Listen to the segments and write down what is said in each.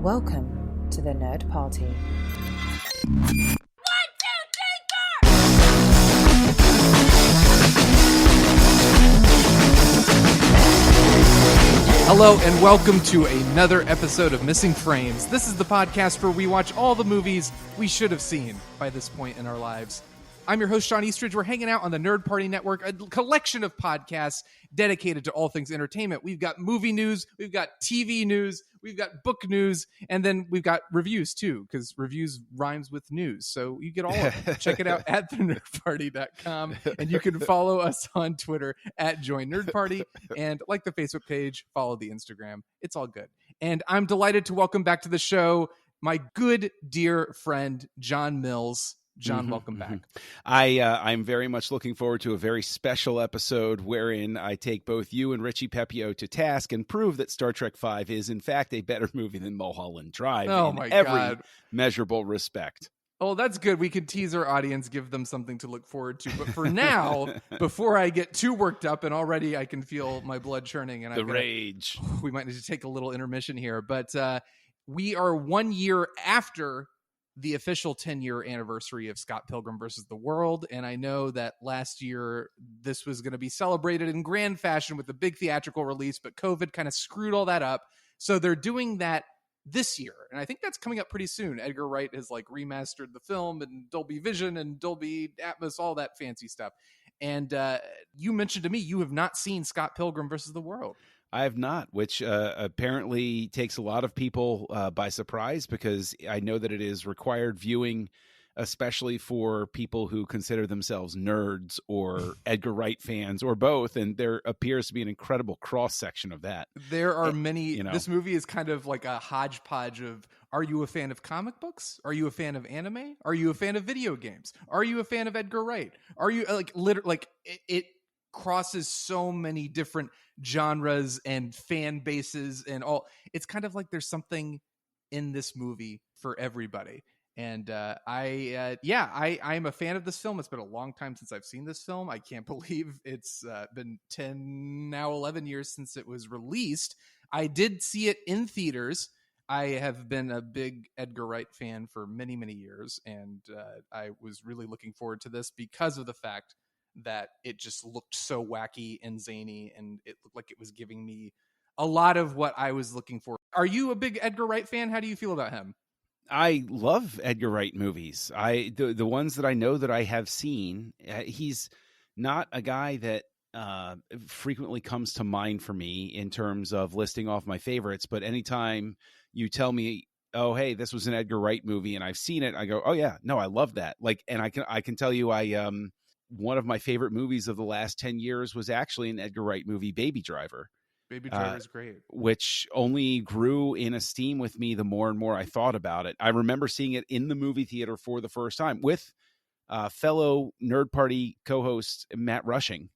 Welcome to the Nerd Party. Hello and welcome to another episode of Missing Frames. This is the podcast where we watch all the movies we should have seen by this point in our lives. I'm your host, Shawn Eastridge. We're hanging out on the Nerd Party Network, a collection of podcasts dedicated to all things entertainment. We've got movie news, we've got TV news, we've got book news, and then we've got reviews too, because reviews rhymes with news. So you get all of it. Check it out at thenerdparty.com, and you can follow us on Twitter at Join Nerd Party, and like the Facebook page, follow the Instagram. It's all good. And I'm delighted to welcome back to the show my good dear friend, John Mills. John, welcome back. I'm very much looking forward to a very special episode wherein I take both you and Richie Pepio to task and prove that Star Trek V is in fact a better movie than Mulholland Drive in every measurable respect. Oh, that's good. We can tease our audience, give them something to look forward to. But for now, before I get too worked up, and already I can feel my blood churning. And rage. We might need to take a little intermission here. But we are 1 year after the official 10-year anniversary of Scott Pilgrim versus the World. And I know that last year this was going to be celebrated in grand fashion with a big theatrical release, but COVID kind of screwed all that up. So they're doing that this year. And I think that's coming up pretty soon. Edgar Wright has remastered the film and Dolby Vision and Dolby Atmos, all that fancy stuff. And you mentioned to me you have not seen Scott Pilgrim versus the World. I have not, which apparently takes a lot of people by surprise, because I know that it is required viewing, especially for people who consider themselves nerds or Edgar Wright fans or both. And there appears to be an incredible cross-section of that. There are many. This movie is kind of like a hodgepodge of, are you a fan of comic books? Are you a fan of anime? Are you a fan of video games? Are you a fan of Edgar Wright? Are you it crosses so many different genres and fan bases and all. It's kind of like there's something in this movie for everybody. And I'm a fan of this film. It's been a long time since I've seen this film. I can't believe it's been 11 years since it was released. I did see it in theaters. I have been a big Edgar Wright fan for many, many years. And I was really looking forward to this because of the fact that it just looked so wacky and zany, and it looked like it was giving me a lot of what I was looking for. Are you a big Edgar Wright fan? How do you feel about him? I love Edgar Wright movies. The ones that I know that I have seen, he's not a guy that frequently comes to mind for me in terms of listing off my favorites. But anytime you tell me, oh, hey, this was an Edgar Wright movie and I've seen it, I go, oh yeah, no, I love that. And I can tell you, one of my favorite movies of the last 10 years was actually an Edgar Wright movie, Baby Driver. Baby Driver is great. Which only grew in esteem with me the more and more I thought about it. I remember seeing it in the movie theater for the first time with fellow Nerd Party co-host Matt Rushing.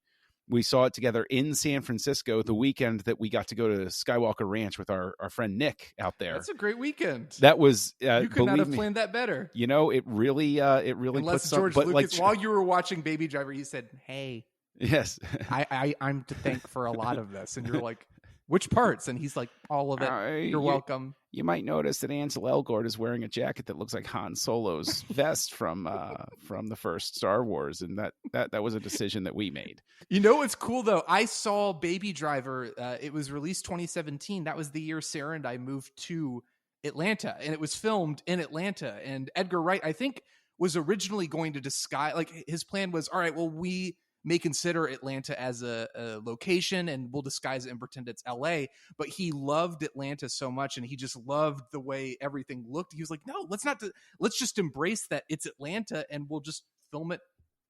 We saw it together in San Francisco the weekend that we got to go to Skywalker Ranch with our friend Nick out there. That's a great weekend. That was you could not have planned that better. It really Unless George Lucas, while you were watching Baby Driver, he said, "Hey, yes, I'm to thank for a lot of this," and you're like, "Which parts?" And he's like, "All of it. You're welcome." You might notice that Ansel Elgort is wearing a jacket that looks like Han Solo's vest from the first Star Wars, and that was a decision that we made. You know what's cool though? I saw Baby Driver. It was released 2017. That was the year Sarah and I moved to Atlanta, and it was filmed in Atlanta. And Edgar Wright, I think, was originally going to disguise. His plan was, all right, well, we may consider Atlanta as a location and we'll disguise it and pretend it's LA. But he loved Atlanta so much, and he just loved the way everything looked. He was like, no, let's just embrace that it's Atlanta and we'll just film it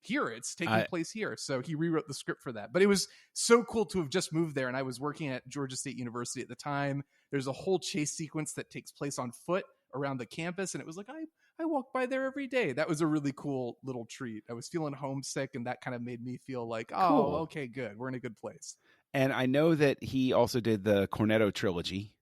here. It's taking place here. So he rewrote the script for that. But it was so cool to have just moved there. And I was working at Georgia State University at the time. There's a whole chase sequence that takes place on foot around the campus. And it was like, I walk by there every day. That was a really cool little treat. I was feeling homesick, and that kind of made me feel like, oh, cool. Okay, good. We're in a good place. And I know that he also did the Cornetto trilogy,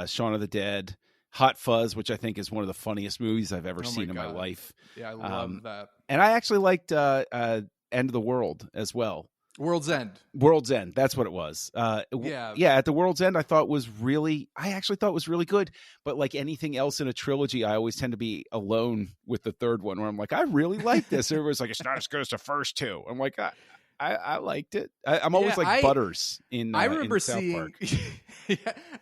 Shaun of the Dead, Hot Fuzz, which I think is one of the funniest movies I've ever seen in my life. Yeah, I love that. And I actually liked End of the World as well. World's End. World's End. That's what it was. Yeah. At the World's End, I actually thought was really good. But like anything else in a trilogy, I always tend to be alone with the third one where I'm like, I really like this. Everyone's like, it's not as good as the first two. I'm like, I liked it. I'm always like Butters in I remember in South seeing Park.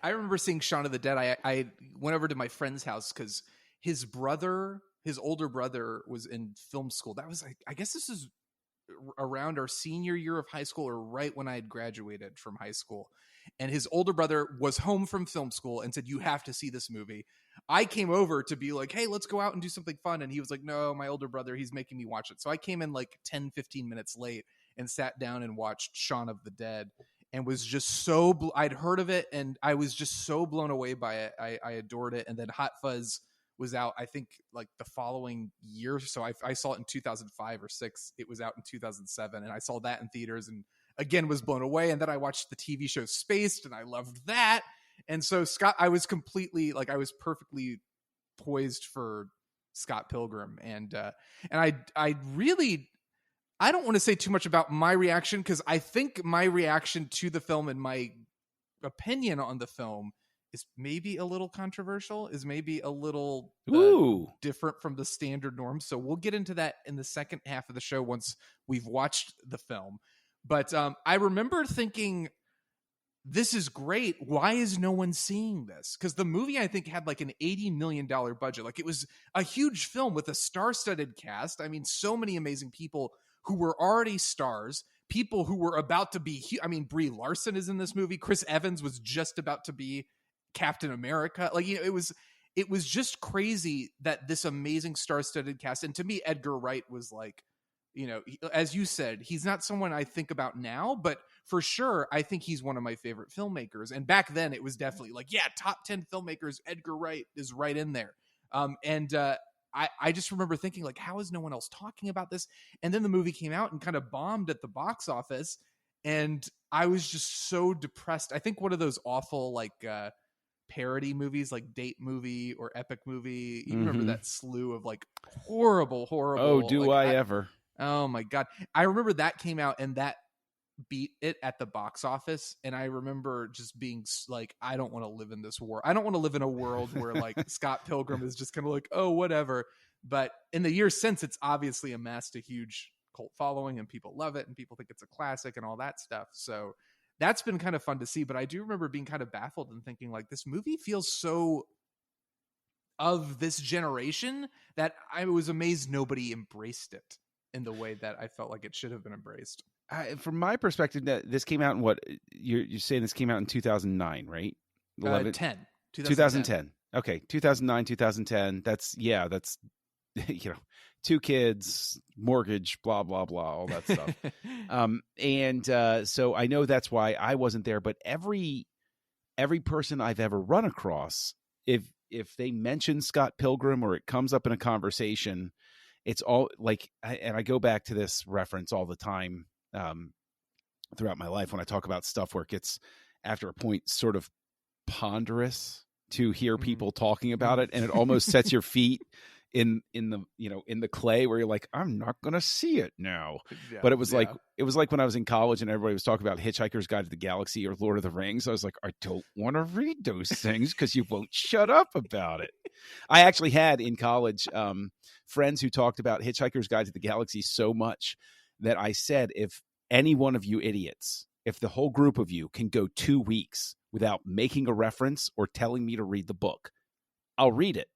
I remember seeing Shaun of the Dead. I went over to my friend's house because his older brother was in film school. That was I guess this is around our senior year of high school or right when I had graduated from high school. And his older brother was home from film school and said, you have to see this movie. I came over to be like, hey, let's go out and do something fun. And he was like, no, my older brother, he's making me watch it. So I came in like 10, 15 minutes late and sat down and watched Shaun of the Dead and was just I'd heard of it and I was just so blown away by it. I adored it. And then Hot Fuzz was out, I think, like the following year. So I saw it in 2005 or 6. It was out in 2007, and I saw that in theaters, and again was blown away. And then I watched the TV show Spaced, and I loved that. And so I was perfectly poised for Scott Pilgrim, and I really. I don't want to say too much about my reaction because I think my reaction to the film and my opinion on the film is maybe a little controversial, is maybe a little different from the standard norm. So we'll get into that in the second half of the show once we've watched the film. But I remember thinking, this is great. Why is no one seeing this? Because the movie, I think, had like an $80 million budget. Like, it was a huge film with a star-studded cast. I mean, so many amazing people who were already stars, people who were about to be, I mean, Brie Larson is in this movie. Chris Evans was just about to be Captain America. Like, you know, it was just crazy that this amazing star-studded cast. And to me, Edgar Wright was like, you know, as you said, he's not someone I think about now, but for sure, I think he's one of my favorite filmmakers. And back then it was definitely like, yeah, top 10 filmmakers, Edgar Wright is right in there. I just remember thinking, like, how is no one else talking about this? And then the movie came out and kind of bombed at the box office. And I was just so depressed. I think one of those awful, like, parody movies like Date Movie or Epic Movie. You remember that slew of like horrible. Oh, do like, I ever? Oh my God. I remember that came out and that beat it at the box office. And I remember just being like, I don't want to live in this world. I don't want to live in a world where like Scott Pilgrim is just kind of like, oh, whatever. But in the years since, it's obviously amassed a huge cult following and people love it and people think it's a classic and all that stuff. So that's been kind of fun to see. But I do remember being kind of baffled and thinking, like, this movie feels so of this generation that I was amazed nobody embraced it in the way that I felt like it should have been embraced. From my perspective, that this came out in what you're saying, this came out in 2009, right? 2010. Okay, 2009, 2010. That's you know, 2 kids, mortgage, blah blah blah, all that stuff. So I know that's why I wasn't there. But every person I've ever run across, if they mention Scott Pilgrim or it comes up in a conversation, it's all like, and I go back to this reference all the time throughout my life when I talk about stuff where it gets, after a point, sort of ponderous to hear people talking about it, and it almost sets your feet in the, you know, in the clay where you're like, I'm not gonna see it now. Yeah, but it was like when I was in college and everybody was talking about Hitchhiker's Guide to the Galaxy or Lord of the Rings. I was like, I don't want to read those things because you won't shut up about it. I actually had in college friends who talked about Hitchhiker's Guide to the Galaxy so much that I said, if any one of you idiots, if the whole group of you can go 2 weeks without making a reference or telling me to read the book, I'll read it.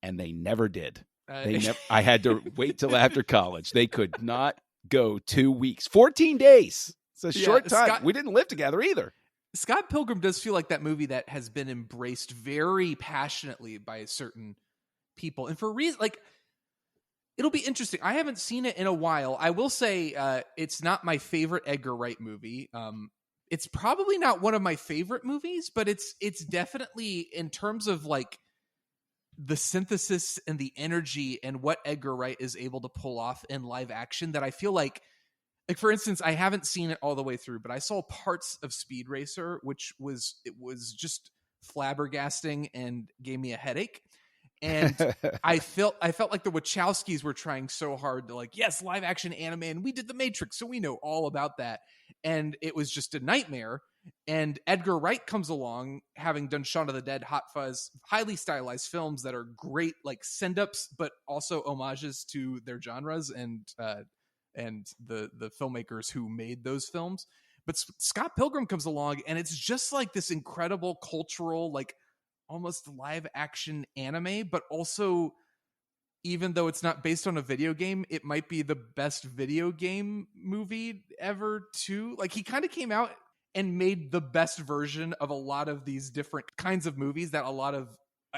And they never did. I had to wait till after college. They could not go 2 weeks, 14 days. It's a short time. We didn't live together either. Scott Pilgrim does feel like that movie that has been embraced very passionately by certain people. And for reasons like, it'll be interesting. I haven't seen it in a while. I will say it's not my favorite Edgar Wright movie. It's probably not one of my favorite movies, but it's definitely, in terms of like the synthesis and the energy and what Edgar Wright is able to pull off in live action, that I feel like for instance, I haven't seen it all the way through, but I saw parts of Speed Racer, which was just flabbergasting and gave me a headache. And I felt like the Wachowskis were trying so hard to like, yes, live action anime, and we did The Matrix, so we know all about that. And it was just a nightmare. And Edgar Wright comes along, having done Shaun of the Dead, Hot Fuzz, highly stylized films that are great, like send-ups, but also homages to their genres and the filmmakers who made those films. But Scott Pilgrim comes along, and it's just like this incredible cultural, like almost live action anime, but also, even though it's not based on a video game, it might be the best video game movie ever too. Like, he kind of came out and made the best version of a lot of these different kinds of movies that a lot of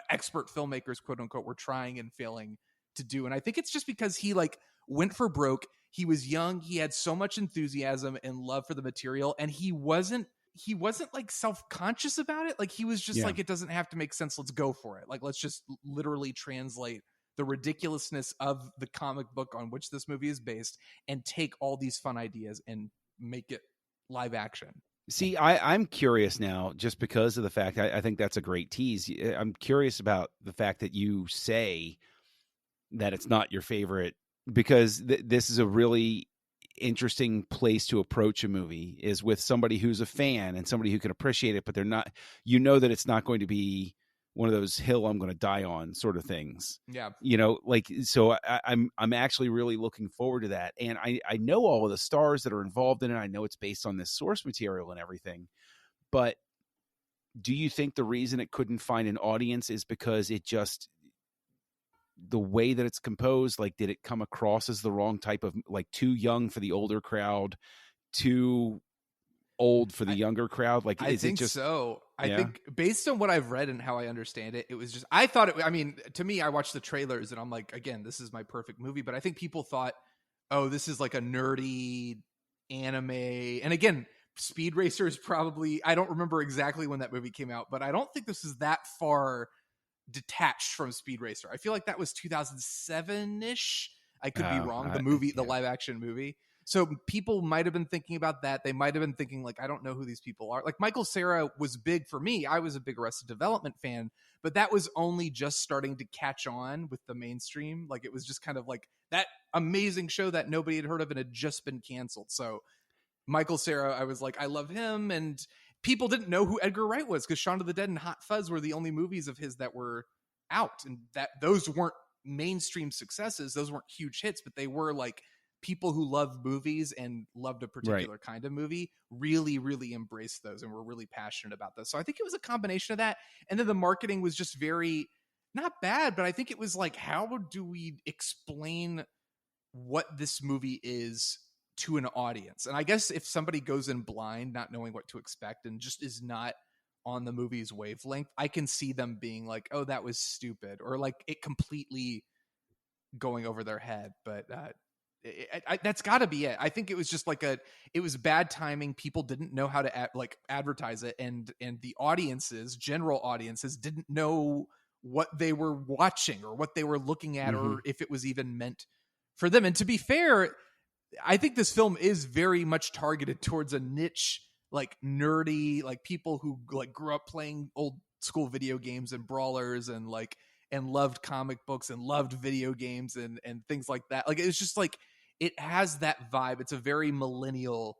expert filmmakers, quote unquote, were trying and failing to do. And I think it's just because he like went for broke. He was young. He had so much enthusiasm and love for the material. And he wasn't like self-conscious about it. Like, he was just like, it doesn't have to make sense. Let's go for it. Like, let's just literally translate the ridiculousness of the comic book on which this movie is based and take all these fun ideas and make it live action. See, I'm curious now, just because of the fact, I think that's a great tease. I'm curious about the fact that you say that it's not your favorite, because this is a really interesting place to approach a movie, is with somebody who's a fan and somebody who can appreciate it, but they're not, you know, that it's not going to be one of those hill I'm going to die on sort of things. Yeah. You know, like, so I'm actually really looking forward to that. And I know all of the stars that are involved in it. I know it's based on this source material and everything, but do you think the reason it couldn't find an audience is because it just, the way that it's composed, like, did it come across as the wrong type of, like, too young for the older crowd, too old for the younger crowd? Like, I think so. I think based on what I've read and how I understand it, it was just, I thought it, I mean, to me, I watched the trailers and I'm like, again, this is my perfect movie. But I think people thought, oh, this is like a nerdy anime. And again, Speed Racer is probably, I don't remember exactly when that movie came out, but I don't think this is that far detached from Speed Racer. I feel like that was 2007-ish. I could be wrong. The movie, the live action movie. So people might have been thinking about that. They might have been thinking, like, I don't know who these people are. Like, Michael Cera was big for me. I was a big Arrested Development fan, but that was only just starting to catch on with the mainstream. Like, it was just kind of like that amazing show that nobody had heard of and had just been canceled. So Michael Cera, I was like, I love him. And people didn't know who Edgar Wright was because Shaun of the Dead and Hot Fuzz were the only movies of his that were out. And that those weren't mainstream successes. Those weren't huge hits, but they were like, people who loved movies and loved a particular kind of movie really, really embraced those and were really passionate about those. So I think it was a combination of that. And then the marketing was just very, not bad, but I think it was like, how do we explain what this movie is to an audience? And I guess if somebody goes in blind, not knowing what to expect and just is not on the movie's wavelength, I can see them being like, oh, that was stupid, or like it completely going over their head. But that's got to be it. I think it was just like it was bad timing. People didn't know how to advertise it, and the audiences, general audiences, didn't know what they were watching or what they were looking at, or if it was even meant for them. And to be fair, I think this film is very much targeted towards a niche, like nerdy, like people who like grew up playing old school video games and brawlers and like and loved comic books and loved video games and things like that. Like, it's just like, it has that vibe. It's a very millennial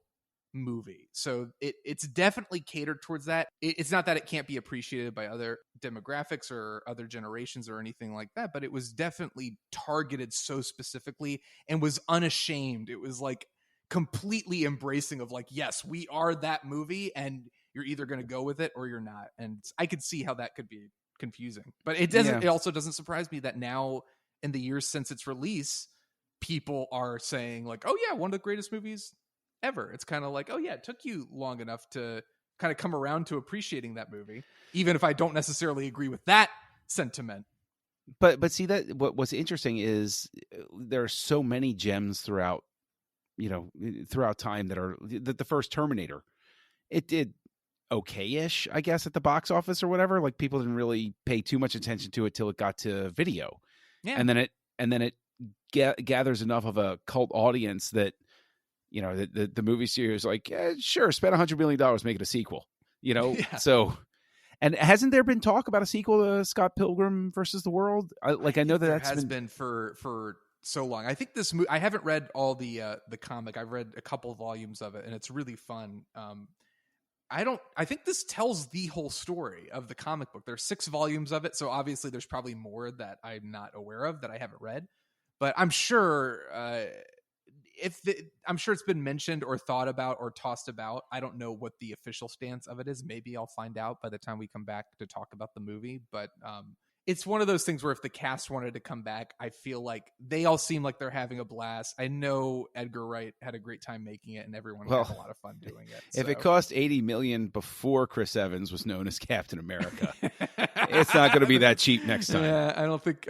movie. So it's definitely catered towards that. It's not that it can't be appreciated by other demographics or other generations or anything like that, but it was definitely targeted so specifically and was unashamed. It was like completely embracing of like, yes, we are that movie, and you're either going to go with it or you're not. And I could see how that could be confusing, but it doesn't. It also doesn't surprise me that now, in the years since its release, people are saying like, oh yeah, one of the greatest movies ever. It's kind of like, oh yeah, it took you long enough to kind of come around to appreciating that movie, even if I don't necessarily agree with that sentiment. But see, that what's interesting is there are so many gems throughout time that are the first Terminator. It did okay-ish, I guess, at the box office or whatever. Like, people didn't really pay too much attention to it till it got to video. Yeah. And then it gathers enough of a cult audience that, you know, the movie studio is like, sure, spend $100 million, make it a sequel, you know? Yeah. So And hasn't there been talk about a sequel to Scott Pilgrim versus the World? I know that has been for so long. I think this movie. I haven't read all the comic. I've read a couple volumes of it, and it's really fun. I think this tells the whole story of the comic book. There's 6 volumes of it, so obviously there's probably more that I'm not aware of that I haven't read. But I'm sure I'm sure it's been mentioned or thought about or tossed about. I don't know what the official stance of it is. Maybe I'll find out by the time we come back to talk about the movie. But it's one of those things where if the cast wanted to come back, I feel like they all seem like they're having a blast. I know Edgar Wright had a great time making it, and everyone had a lot of fun doing it. If it cost $80 million before Chris Evans was known as Captain America, it's not going to be that cheap next time. Yeah, I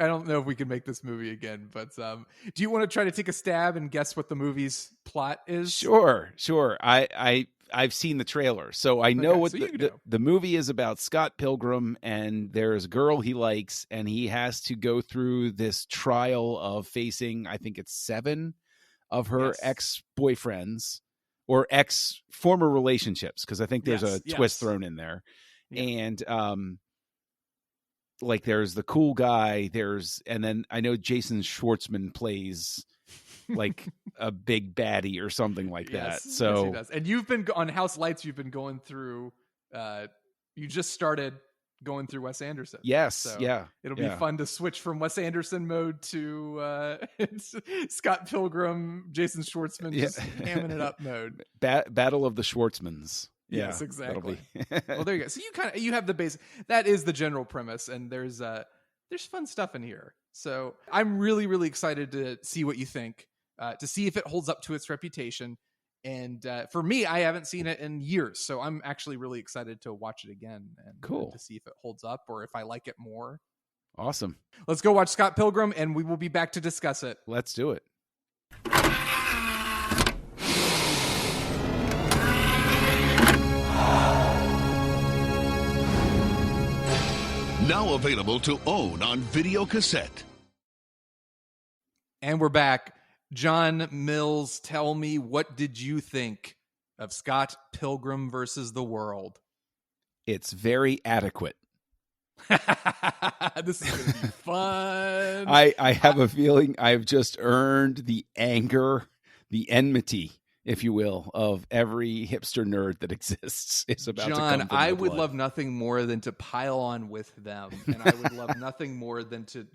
don't know if we can make this movie again. But do you want to try to take a stab and guess what the movie's plot is? Sure. I've seen the trailer, so I know what the movie is about. Scott Pilgrim, and there's a girl he likes, and he has to go through this trial of facing, I think it's 7 of her ex-boyfriends or former relationships, because I think there's a twist thrown in there. Yeah. And there's the cool guy, and then I know Jason Schwartzman plays like a big baddie or something like that. So yes, he does. And you've been on House Lights, you've been going through you just started going through Wes Anderson. Yes. So yeah. It'll be fun to switch from Wes Anderson mode to Scott Pilgrim, Jason Schwartzman, just hamming it up mode. Battle of the Schwartzmans. Yes, exactly. Well, there you go. So you have the base. That is the general premise, and there's fun stuff in here. So I'm really, really excited to see what you think, to see if it holds up to its reputation. And for me, I haven't seen it in years, so I'm actually really excited to watch it again and to see if it holds up or if I like it more. Awesome. Let's go watch Scott Pilgrim, and we will be back to discuss it. Let's do it. Now available to own on video cassette. And we're back. John Mills, tell me, what did you think of Scott Pilgrim versus the World? It's very adequate. This is going to be fun. I have a feeling I've just earned the anger, the enmity, if you will, of every hipster nerd that exists. Is about John, to come I to would blood. love nothing more than to pile on with them, and I would love nothing more than to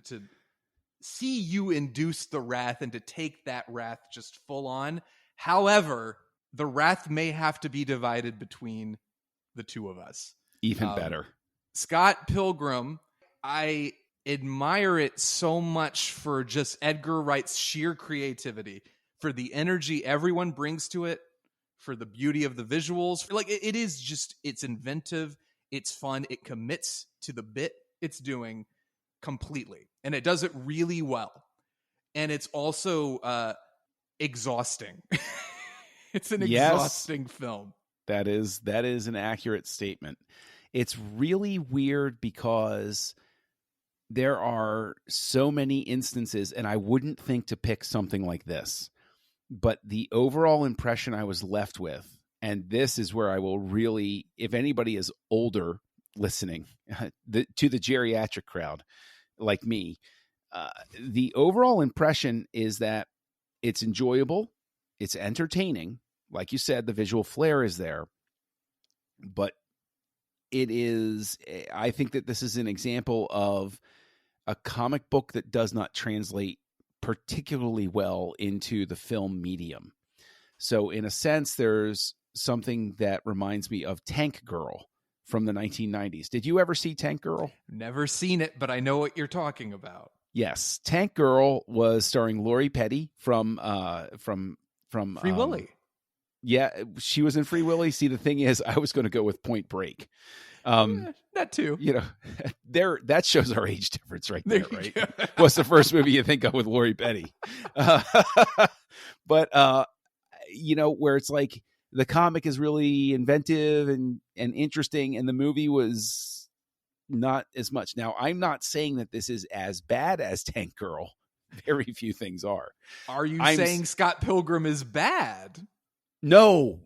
see you induce the wrath and to take that wrath just full on. However, the wrath may have to be divided between the two of us. Even better. Scott Pilgrim, I admire it so much for just Edgar Wright's sheer creativity, for the energy everyone brings to it, for the beauty of the visuals. Like it is just, it's inventive, it's fun, it commits to the bit it's doing completely, and it does it really well. And it's also exhausting. It's an exhausting film. That is an accurate statement. It's really weird because there are so many instances, and I wouldn't think to pick something like this, but the overall impression I was left with, and this is where I will really, if anybody is older listening to the geriatric crowd like me, the overall impression is that it's enjoyable, it's entertaining. Like you said, the visual flair is there, but I think that this is an example of a comic book that does not translate particularly well into the film medium. So in a sense, there's something that reminds me of Tank Girl from the 1990s. Did you ever see Tank Girl? Never seen it, but I know what you're talking about. Yes. Tank Girl was starring Lori Petty from Free Willy. Yeah, she was in Free Willy. See, the thing is, I was going to go with Point Break. That too. You know, that shows our age difference right there, right? Go. What's the first movie you think of with Lori Petty? But you know, where it's like the comic is really inventive and interesting, and the movie was not as much. Now, I'm not saying that this is as bad as Tank Girl. Very few things are. Are you saying Scott Pilgrim is bad? No.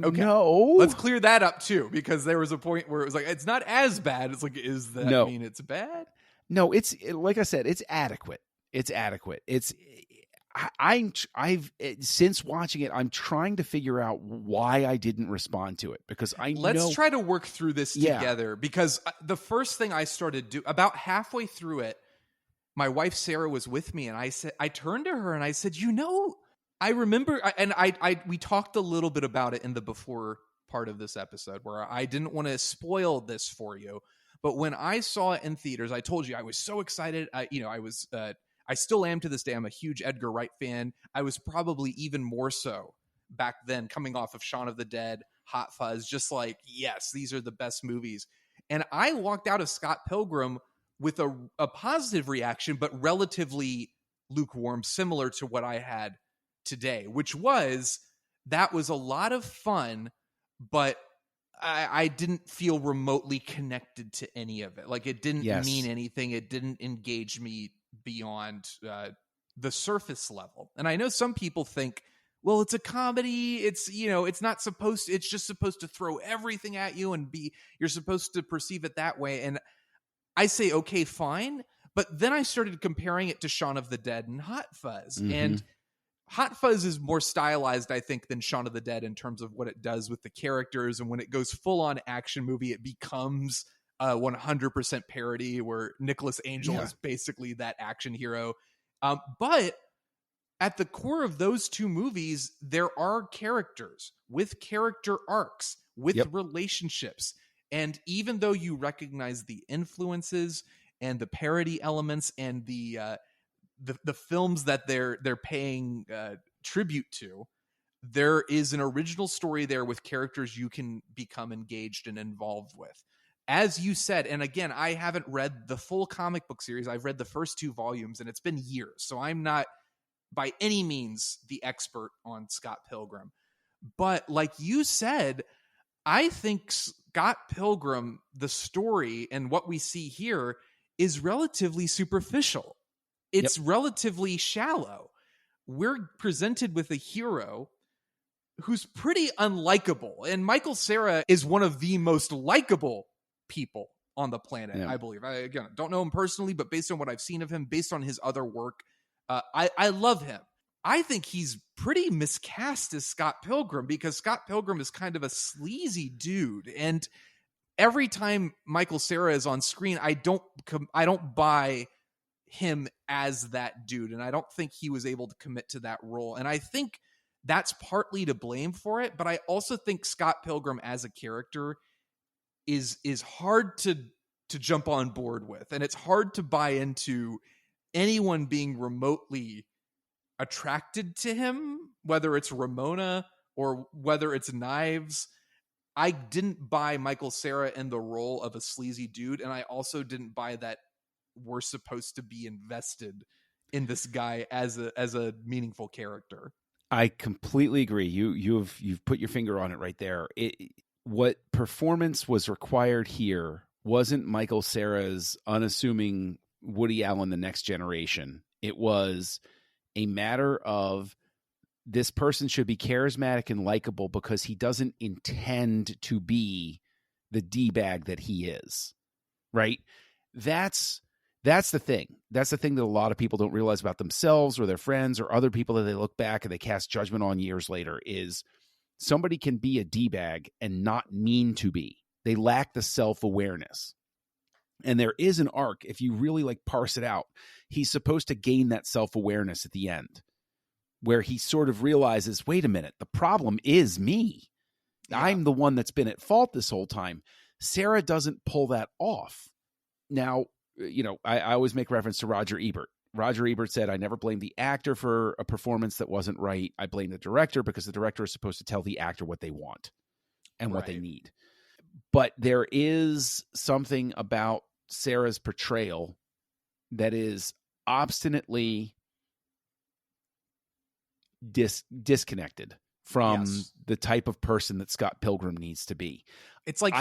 Okay. No. Let's clear that up too, because there was a point where it was like, it's not as bad. It's like, is that mean it's bad? No, it's like I said, it's adequate. It's adequate. I've since watching it, I'm trying to figure out why I didn't respond to it, because Let's try to work through this together, because the first thing I started do about halfway through it, my wife Sarah was with me, and I turned to her and I said, I remember, we talked a little bit about it in the before part of this episode, where I didn't want to spoil this for you, but when I saw it in theaters, I told you I was so excited. I still am to this day. I'm a huge Edgar Wright fan. I was probably even more so back then, coming off of Shaun of the Dead, Hot Fuzz, just like, yes, these are the best movies. And I walked out of Scott Pilgrim with a positive reaction, but relatively lukewarm, similar to what I had today, which was, that was a lot of fun, but I didn't feel remotely connected to any of it. Like, it didn't mean anything. It didn't engage me beyond the surface level. And I know some people think, well, it's a comedy. It's, it's not supposed to, it's just supposed to throw everything at you and you're supposed to perceive it that way. And I say, okay, fine. But then I started comparing it to Shaun of the Dead and Hot Fuzz. Mm-hmm. And Hot Fuzz is more stylized, I think, than Shaun of the Dead in terms of what it does with the characters. And when it goes full on action movie, it becomes 100% parody, where Nicholas Angel is basically that action hero. But at the core of those two movies, there are characters with character arcs, with relationships. And even though you recognize the influences and the parody elements and the films that they're paying tribute to, there is an original story there with characters you can become engaged and involved with. As you said, and again, I haven't read the full comic book series. I've read the first 2 volumes, and it's been years, so I'm not by any means the expert on Scott Pilgrim. But like you said, I think Scott Pilgrim, the story and what we see here, is relatively superficial. It's relatively shallow. We're presented with a hero who's pretty unlikable. And Michael Cera is one of the most likable people on the planet, I believe. I, again, don't know him personally, but based on what I've seen of him, based on his other work, I love him. I think he's pretty miscast as Scott Pilgrim, because Scott Pilgrim is kind of a sleazy dude. And every time Michael Cera is on screen, I don't buy him as that dude, and I don't think he was able to commit to that role. And I think that's partly to blame for it, but I also think Scott Pilgrim as a character is hard to jump on board with, and it's hard to buy into anyone being remotely attracted to him, whether it's Ramona or whether it's Knives. I didn't buy Michael Cera in the role of a sleazy dude, and I also didn't buy that we're supposed to be invested in this guy as a meaningful character. I completely agree. You've put your finger on it right there. What performance was required here wasn't Michael Cera's unassuming Woody Allen, the next generation. It was a matter of, this person should be charismatic and likable because he doesn't intend to be the D-bag that he is, right? That's the thing. That's the thing that a lot of people don't realize about themselves or their friends or other people that they look back and they cast judgment on years later, is somebody can be a D-bag and not mean to be. They lack the self-awareness. And there is an arc, if you really parse it out, he's supposed to gain that self-awareness at the end, where he sort of realizes, wait a minute, the problem is me. Yeah. I'm the one that's been at fault this whole time. Cera doesn't pull that off. Now, I always make reference to Roger Ebert. Roger Ebert said, I never blame the actor for a performance that wasn't right. I blame the director, because the director is supposed to tell the actor what they want and what they need. But there is something about Cera's portrayal that is obstinately disconnected from the type of person that Scott Pilgrim needs to be. It's like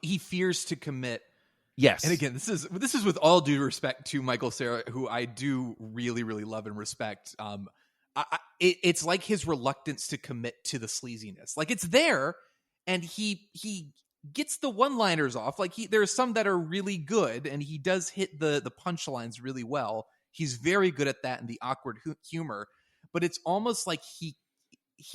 he fears to commit. Yes. And again, this is with all due respect to Michael Cera, who I do really, really love and respect. it's like his reluctance to commit to the sleaziness. Like, it's there, and he gets the one-liners off. Like, there's some that are really good, and he does hit the punchlines really well. He's very good at that and the awkward humor, but it's almost like he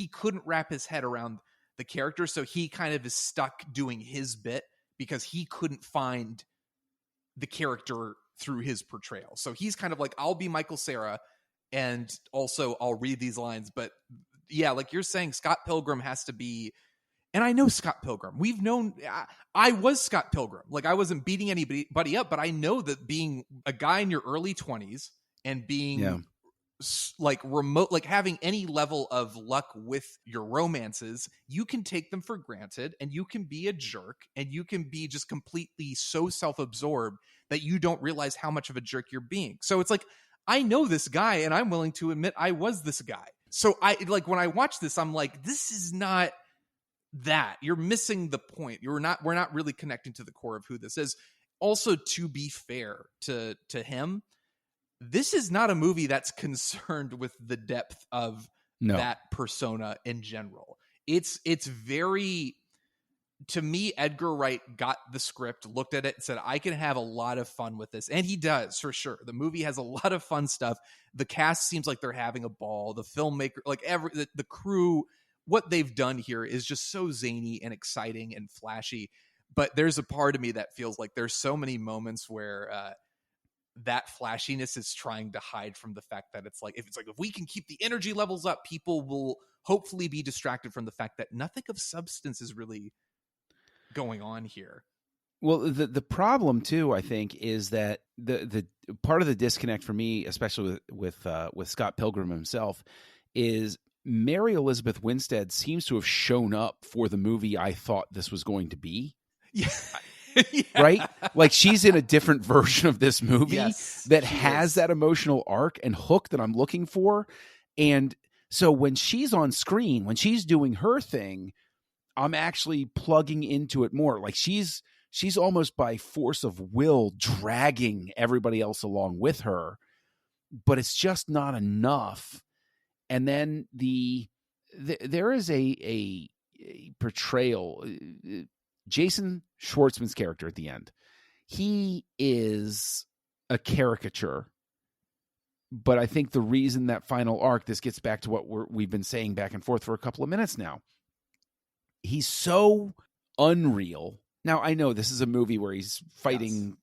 couldn't wrap his head around the character, so he kind of is stuck doing his bit because he couldn't find the character through his portrayal. So he's kind of like, I'll be Michael Cera, and also I'll read these lines. But yeah, like you're saying, Scott Pilgrim has to be, and I know Scott Pilgrim. We've known, I was Scott Pilgrim. Like, I wasn't beating anybody up, but I know that being a guy in your early 20s and being like remote, like having any level of luck with your romances, you can take them for granted, and you can be a jerk, and you can be just completely so self-absorbed that you don't realize how much of a jerk you're being. So it's like, I know this guy, and I'm willing to admit I was this guy. So I like, when I watch this, I'm like, this is not that. You're missing the point. We're not really connecting to the core of who this is. Also, to be fair to him, this is not a movie that's concerned with the depth of that persona in general. It's very, to me, Edgar Wright got the script, looked at it, and said, I can have a lot of fun with this. And he does, for sure. The movie has a lot of fun stuff. The cast seems like they're having a ball. The filmmaker, like the crew, what they've done here is just so zany and exciting and flashy. But there's a part of me that feels like there's so many moments where that flashiness is trying to hide from the fact that it's like, if we can keep the energy levels up, people will hopefully be distracted from the fact that nothing of substance is really going on here. Well, the problem too, I think, is that the part of the disconnect for me, especially with Scott Pilgrim himself, is Mary Elizabeth Winstead seems to have shown up for the movie I thought this was going to be. Yeah. Yeah. Right? Like, she's in a different version of this movie that has that emotional arc and hook that I'm looking for. And so when she's on screen, when she's doing her thing, I'm actually plugging into it more. Like, she's almost by force of will dragging everybody else along with her, but it's just not enough. And then there is a portrayal. Jason Schwartzman's character at the end, he is a caricature. But I think the reason that final arc, this gets back to what we've been saying back and forth for a couple of minutes now. He's so unreal. Now, I know this is a movie where he's fighting,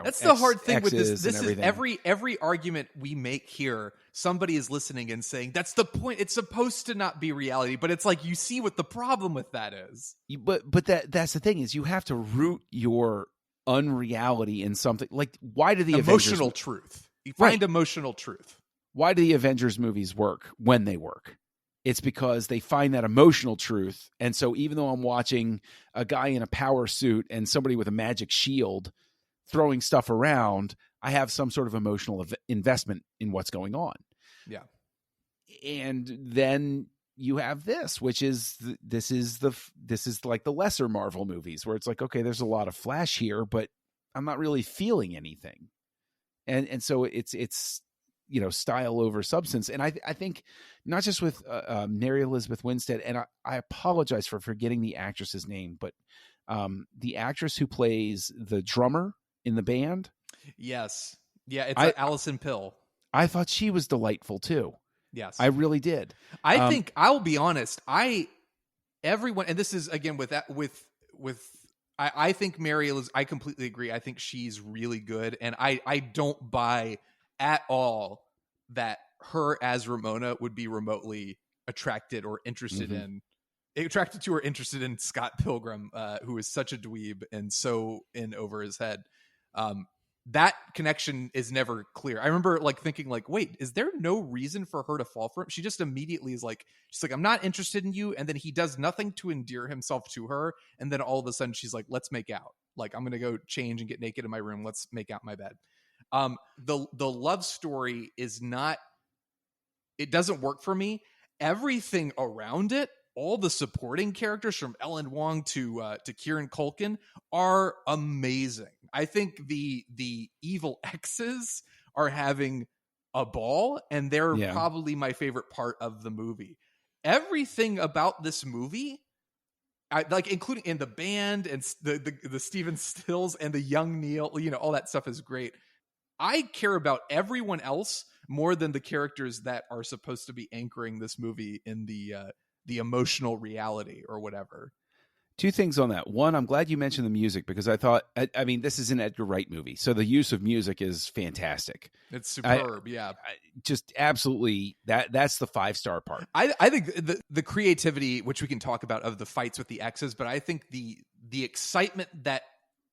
that's the hard thing with this. This is every argument we make here, somebody is listening and saying, that's the point. It's supposed to not be reality, but it's like, you see what the problem with that is. But that's the thing, is you have to root your unreality in something. Like, why do the emotional truth? You find emotional truth. Why do the Avengers movies work when they work? It's because they find that emotional truth. And so even though I'm watching a guy in a power suit and somebody with a magic shield throwing stuff around, I have some sort of emotional investment in what's going on. Yeah. And then you have this, which is this is like the lesser Marvel movies, where it's like, okay, there's a lot of flash here, but I'm not really feeling anything. And so it's style over substance. And I think not just with Mary Elizabeth Winstead, and I apologize for forgetting the actress's name, but the actress who plays the drummer in the band. Yes. Yeah, it's Allison Pill. I thought she was delightful too. Yes. I really did. I think, I'll be honest, everyone, and this is again I think Mary Elizabeth, I completely agree. I think she's really good. And I don't buy at all that her as Ramona would be remotely attracted or interested in Scott Pilgrim, who is such a dweeb and so in over his head. That connection is never clear. I remember thinking wait, is there no reason for her to fall for him? She just immediately is she's like, I'm not interested in you. And then he does nothing to endear himself to her. And then all of a sudden she's like, let's make out. I'm going to go change and get naked in my room. Let's make out in my bed. The love story is not, it doesn't work for me. Everything around it, all the supporting characters from Ellen Wong to Kieran Culkin are amazing. I think the evil exes are having a ball, and they're Yeah. probably my favorite part of the movie. Everything about this movie, including in the band and the Steven Stills and the young Neil, all that stuff is great. I care about everyone else more than the characters that are supposed to be anchoring this movie in the emotional reality or whatever. Two things on that. One, I'm glad you mentioned the music because I thought, I mean, this is an Edgar Wright movie, so the use of music is fantastic. It's superb, just absolutely, that's the 5-star part. I think the creativity, which we can talk about, of the fights with the X's, but I think the excitement that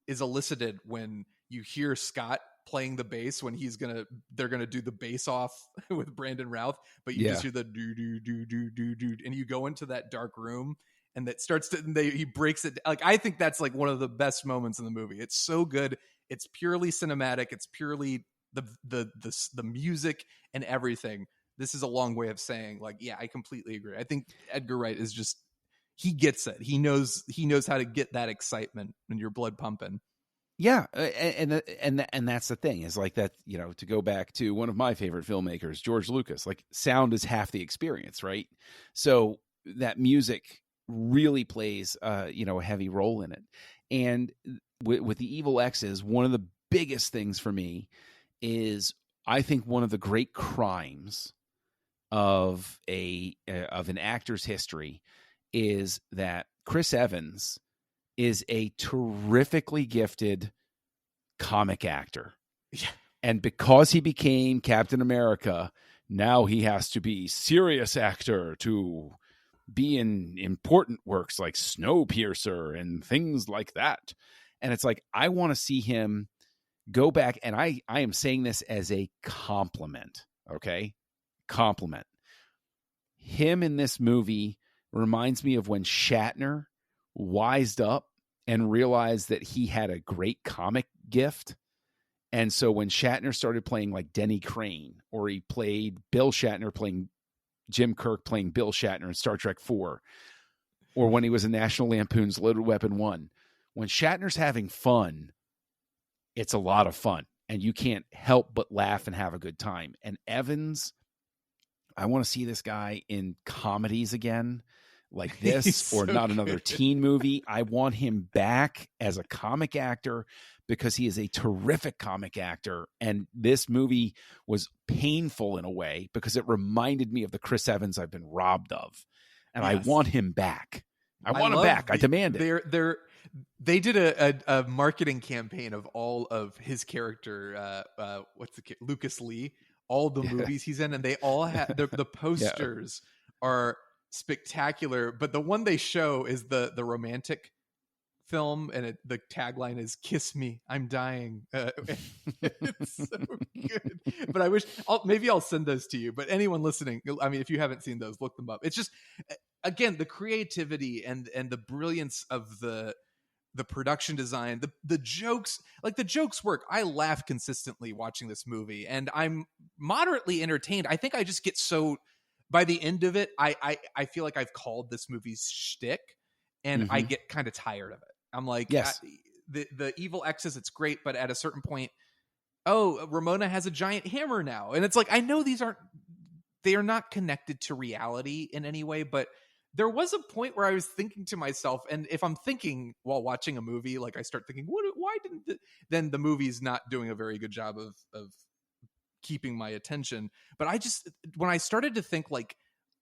is elicited when you hear Scott playing the bass when they're gonna do the bass off with Brandon Routh, but you just hear the do do do do do do, and you go into that dark room. And that starts to, he breaks it. Like, I think that's like one of the best moments in the movie. It's so good. It's purely cinematic. It's purely the music and everything. This is a long way of saying, like, yeah, I completely agree. I think Edgar Wright is just, he gets it. He knows how to get that excitement and your blood pumping. Yeah, and that's the thing, is like that, to go back to one of my favorite filmmakers, George Lucas, like, sound is half the experience, right? So that music really plays a heavy role in it. And with the Evil X's, one of the biggest things for me is, I think one of the great crimes of an actor's history is that Chris Evans is a terrifically gifted comic actor. Yeah. And because he became Captain America, now he has to be serious actor to be in important works like Snowpiercer and things like that. And it's like, I want to see him go back, and I am saying this as a compliment, okay? Compliment. Him in this movie reminds me of when Shatner wised up and realized that he had a great comic gift. And so when Shatner started playing like Denny Crane, or he played Bill Shatner playing Jim Kirk playing Bill Shatner in Star Trek 4, or when he was in National Lampoon's Loaded Weapon 1, when Shatner's having fun, it's a lot of fun, and you can't help but laugh and have a good time. And Evans, I want to see this guy in comedies again, like this, or not another teen movie. I want him back as a comic actor, because he is a terrific comic actor. And this movie was painful in a way, because it reminded me of the Chris Evans I've been robbed of. And I want him back. I want him back. I demand it. They did a marketing campaign of all of his character, Lucas Lee, all the movies he's in, and they all have the posters are spectacular. But the one they show is the romantic film, and the tagline is "Kiss me, I'm dying." It's so good. But I wish maybe I'll send those to you. But anyone listening, I mean, if you haven't seen those, look them up. It's just, again, the creativity and the brilliance of the production design, the jokes, like the jokes work. I laugh consistently watching this movie, and I'm moderately entertained. I think I just get so, by the end of it, I feel like I've called this movie's shtick, and I get kind of tired of it. I'm like, yes, the Evil X's, it's great, but at a certain point, oh, Ramona has a giant hammer now, and it's like, I know they are not connected to reality in any way, but there was a point where I was thinking to myself, and if I'm thinking while watching a movie, like I start thinking, why didn't then the movie's not doing a very good job of keeping my attention. But when I started to think, like,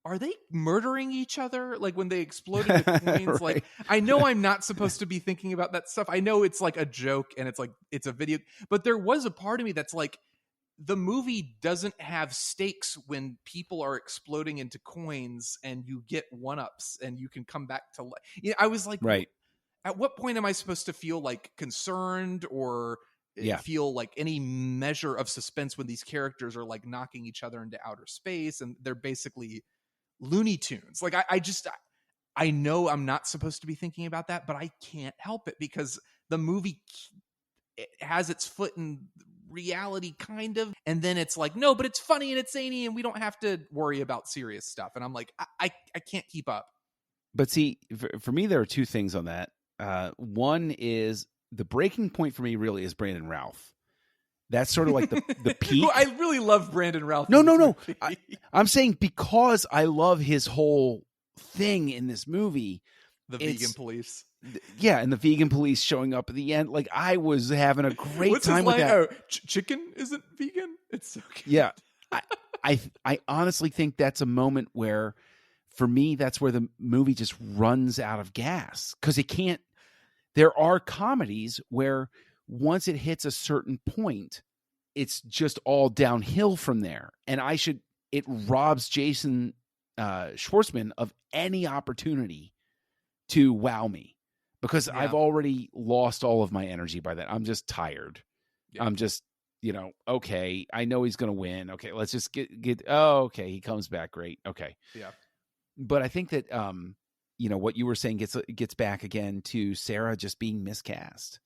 are they murdering each other? Like when they exploded the coins, right. Like, I know I'm not supposed to be thinking about that stuff. I know it's like a joke and it's like, it's a video, but there was a part of me that's like, the movie doesn't have stakes when people are exploding into coins and you get one-ups and you can come back to life. I was like, right. At what point am I supposed to feel like concerned or feel like any measure of suspense when these characters are like knocking each other into outer space and they're basically Looney Tunes? Like I know I'm not supposed to be thinking about that, but I can't help it because the movie has its foot in reality kind of, and then it's like, no, but it's funny and it's zany and we don't have to worry about serious stuff. And I'm like, I can't keep up. But see, for me, there are two things on that. One is the breaking point for me really is Brandon Routh. That's sort of like the peak. I really love Brandon Routh. No. I'm saying because I love his whole thing in this movie. The vegan police. Yeah, and the vegan police showing up at the end. Like, I was having a great time with that. Oh, chicken isn't vegan? It's so cute. Yeah. I honestly think that's a moment where, for me, that's where the movie just runs out of gas. Because it can't... There are comedies where once it hits a certain point, it's just all downhill from there. And it robs Jason Schwartzman of any opportunity to wow me, because I've already lost all of my energy by that. I'm just tired. Yeah. I'm just, okay, I know he's going to win. Okay, let's just okay, he comes back. Great. Okay. Yeah. But I think that, what you were saying gets back again to Sarah just being miscast,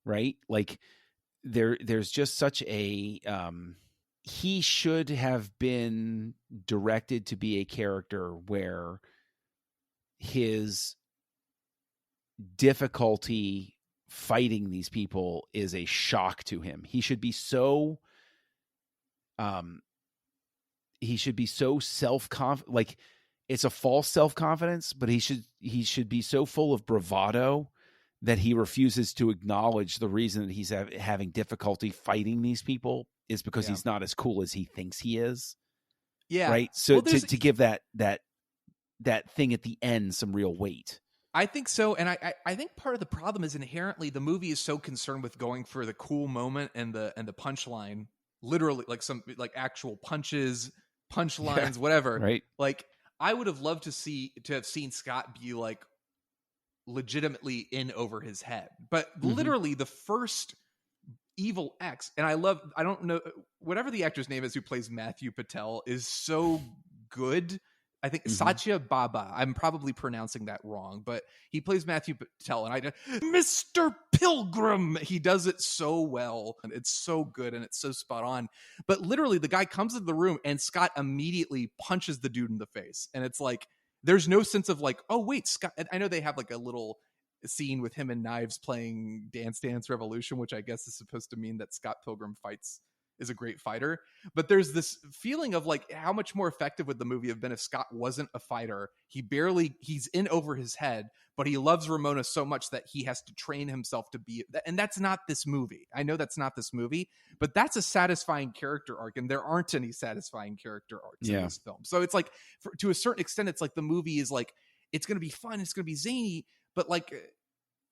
right? Like there's just such a, he should have been directed to be a character where his difficulty fighting these people is a shock to him. He should be so self-confident, like it's a false self-confidence, but he should be so full of bravado that he refuses to acknowledge the reason that he's having difficulty fighting these people is because he's not as cool as he thinks he is. Yeah. Right. So to give that thing at the end some real weight. I think so, and I think part of the problem is inherently the movie is so concerned with going for the cool moment and the punchline, literally like some like actual punchlines, whatever. Right. Like I would have loved to have seen Scott be like legitimately in over his head, but literally the first Evil X, and I don't know whatever the actor's name is who plays Matthew Patel is so good. I think Satya Baba. I'm probably pronouncing that wrong, but he plays Matthew Patel, and Mr. Pilgrim. He does it so well, and it's so good, and it's so spot on. But literally, the guy comes into the room, and Scott immediately punches the dude in the face, and it's like there's no sense of like, oh wait, Scott. I know they have like a little scene with him and Knives playing Dance Dance Revolution, which I guess is supposed to mean that Scott Pilgrim is a great fighter, but there's this feeling of like how much more effective would the movie have been if Scott wasn't a fighter. He's in over his head, but he loves Ramona so much that he has to train himself to be, and that's not this movie. I know that's not this movie, but that's a satisfying character arc, and there aren't any satisfying character arcs in this film. So it's like, to a certain extent, it's like the movie is like, it's going to be fun, it's going to be zany, but like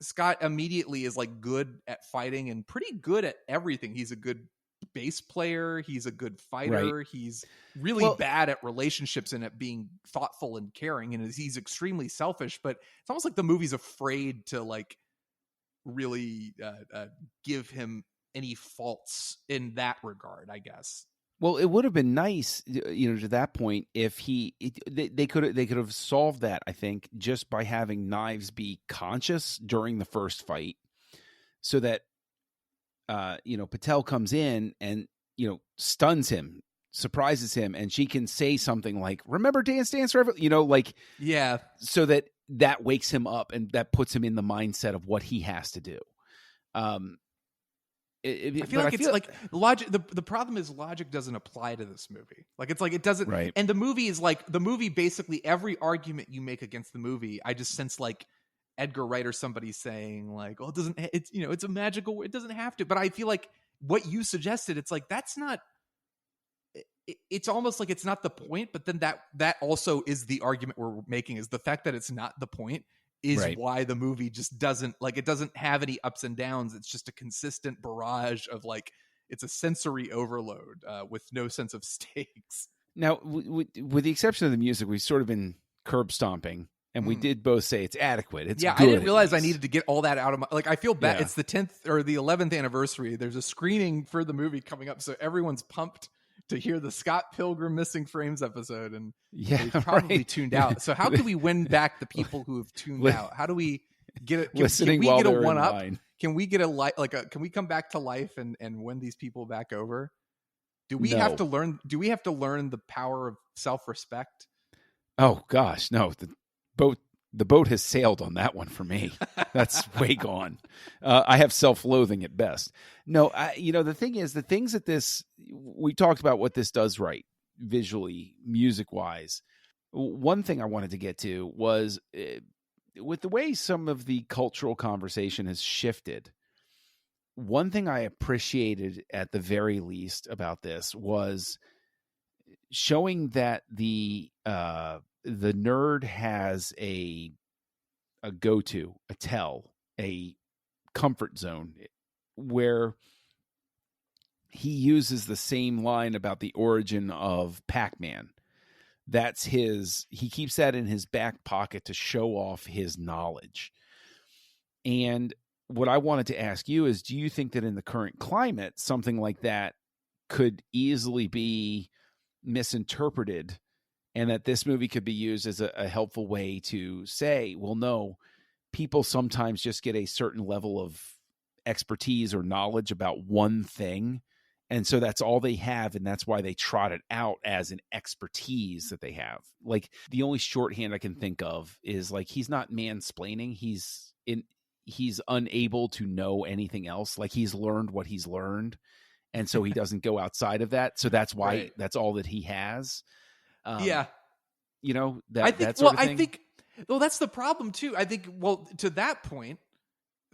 Scott immediately is like good at fighting and pretty good at everything. He's a good bass player, he's a good fighter, right. He's really bad at relationships and at being thoughtful and caring, and he's extremely selfish, but it's almost like the movie's afraid to like really give him any faults in that regard, I guess. Well, it would have been nice, to that point, if they could have solved that, I think, just by having Knives be conscious during the first fight, so that Patel comes in and, stuns him, surprises him, and she can say something like, "Remember Dance Dance Revolution?" So that wakes him up and that puts him in the mindset of what he has to do. I feel like logic. The problem is logic doesn't apply to this movie. Like it's like it doesn't. Right. And the movie is like basically every argument you make against the movie, I just sense like Edgar Wright or somebody saying like, "Oh, it's a magical. It doesn't have to." But I feel like what you suggested, it's like that's not. It's almost like it's not the point. But then that also is the argument we're making, is the fact that it's not the point. Is right. Why the movie just doesn't have any ups and downs. It's just a consistent barrage of like, it's a sensory overload with no sense of stakes. Now, with the exception of the music, we've sort of been curb stomping, and we did both say it's adequate. It's good, I didn't realize I needed to get all that out of my, like, I feel bad. Yeah. It's the 10th or the 11th anniversary. There's a screening for the movie coming up. So everyone's pumped to hear the Scott Pilgrim Missing Frames episode, and they've probably tuned out. So how can we win back the people who have tuned out? How do we get it? Can we get a one up? Can we get can we come back to life and win these people back over? Do we have to learn the power of self-respect? Oh gosh, no. The boat has sailed on that one for me. That's way gone. I have self-loathing at best. No, the thing is, the things that we talked about what this does right, visually, music-wise. One thing I wanted to get to was with the way some of the cultural conversation has shifted. One thing I appreciated at the very least about this was showing that the nerd has a go-to, a tell, a comfort zone where he uses the same line about the origin of Pac-Man. He keeps that in his back pocket to show off his knowledge. And what I wanted to ask you is, do you think that in the current climate, something like that could easily be misinterpreted, and that this movie could be used as a helpful way to say, well, no, people sometimes just get a certain level of expertise or knowledge about one thing, and so that's all they have, and that's why they trot it out as an expertise that they have. Like, the only shorthand I can think of is, like, he's not mansplaining. He's unable to know anything else. Like, he's learned what he's learned, and so he doesn't go outside of that. So that's why that's all that he has. Yeah. That sort of thing. That's the problem too. I think, to that point,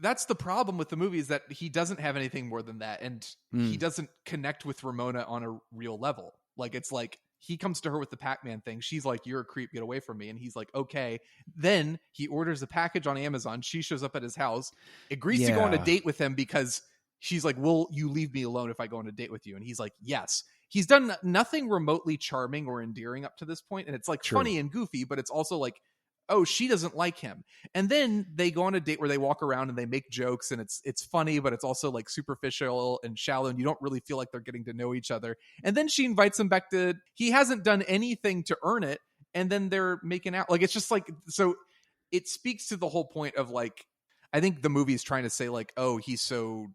that's the problem with the movie, is that he doesn't have anything more than that. And he doesn't connect with Ramona on a real level. Like, it's like, he comes to her with the Pac-Man thing. She's like, "You're a creep, get away from me." And he's like, "Okay." Then he orders a package on Amazon. She shows up at his house, agrees to go on a date with him because she's like, "Will you leave me alone if I go on a date with you?" And he's like, "Yes." He's done nothing remotely charming or endearing up to this point. And it's like funny and goofy, but it's also like, oh, she doesn't like him. And then they go on a date where they walk around and they make jokes, and it's funny, but it's also like superficial and shallow, and you don't really feel like they're getting to know each other. And then she invites him back he hasn't done anything to earn it, and then they're making out. Like, it's just like, so it speaks to the whole point of, like, I think the movie is trying to say, like, oh, he's so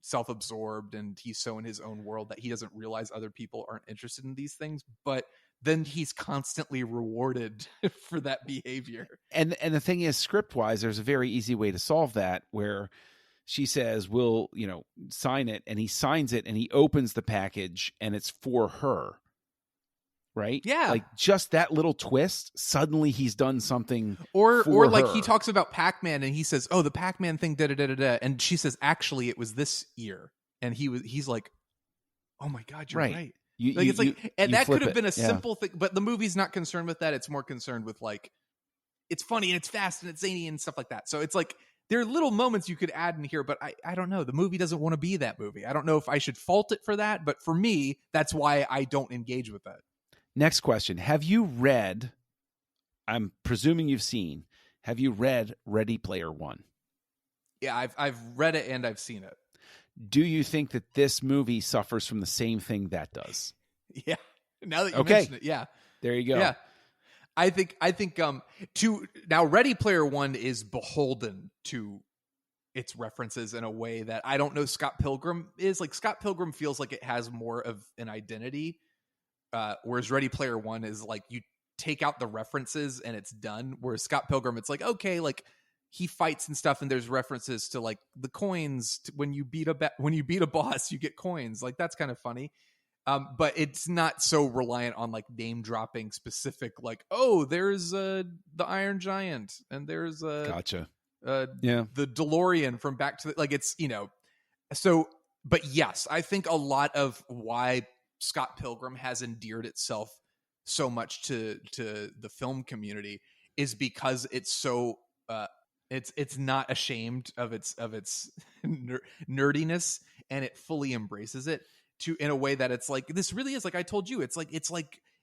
self-absorbed and he's so in his own world that he doesn't realize other people aren't interested in these things. But then he's constantly rewarded for that behavior. And the thing is, script-wise, there's a very easy way to solve that, where she says, "We'll, sign it," and he signs it, and he opens the package, and it's for her. Right? Yeah. Like, just that little twist, suddenly he's done something or for like her. He talks about Pac-Man, and he says, "Oh, the Pac-Man thing, da-da-da-da-da." And she says, "Actually, it was this year." And he's like, "Oh my God, you're right." That could have been a simple thing, but the movie's not concerned with that. It's more concerned with, like, it's funny and it's fast and it's zany and stuff like that. So it's like, there are little moments you could add in here, but I don't know. The movie doesn't want to be that movie. I don't know if I should fault it for that, but for me, that's why I don't engage with that. Next question. Have you read, I'm presuming you've seen, have you read Ready Player One? Yeah, I've read it and I've seen it. Do you think that this movie suffers from the same thing that does? Yeah. Now that you mention it, yeah. There you go. Yeah. I think now Ready Player One is beholden to its references in a way that I don't know Scott Pilgrim is. Like, Scott Pilgrim feels like it has more of an identity. Whereas Ready Player One is like, you take out the references and it's done. Whereas Scott Pilgrim, it's like, okay, like, he fights and stuff, and there's references to, like, the coins. When you beat a boss, you get coins. Like, that's kind of funny. But it's not so reliant on, like, name dropping specific, like, oh, there's the Iron Giant, and there's gotcha. The DeLorean from Back to the, like, it's, so. But yes, I think a lot of why Scott Pilgrim has endeared itself so much to the film community is because it's so it's not ashamed of its nerdiness, and it fully embraces it in a way that it's like, this really is, like I told you, it's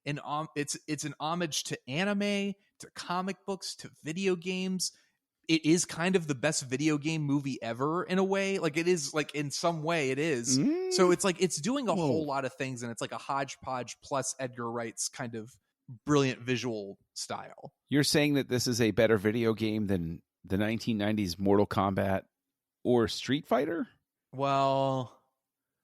an homage to anime, to comic books, to video games. It is kind of the best video game movie ever in a way. Like, it is, like, in some way it is. So it's like, it's doing a whole lot of things, and it's like a hodgepodge plus Edgar Wright's kind of brilliant visual style. You're saying that this is a better video game than the 1990s Mortal Kombat or Street Fighter? Well,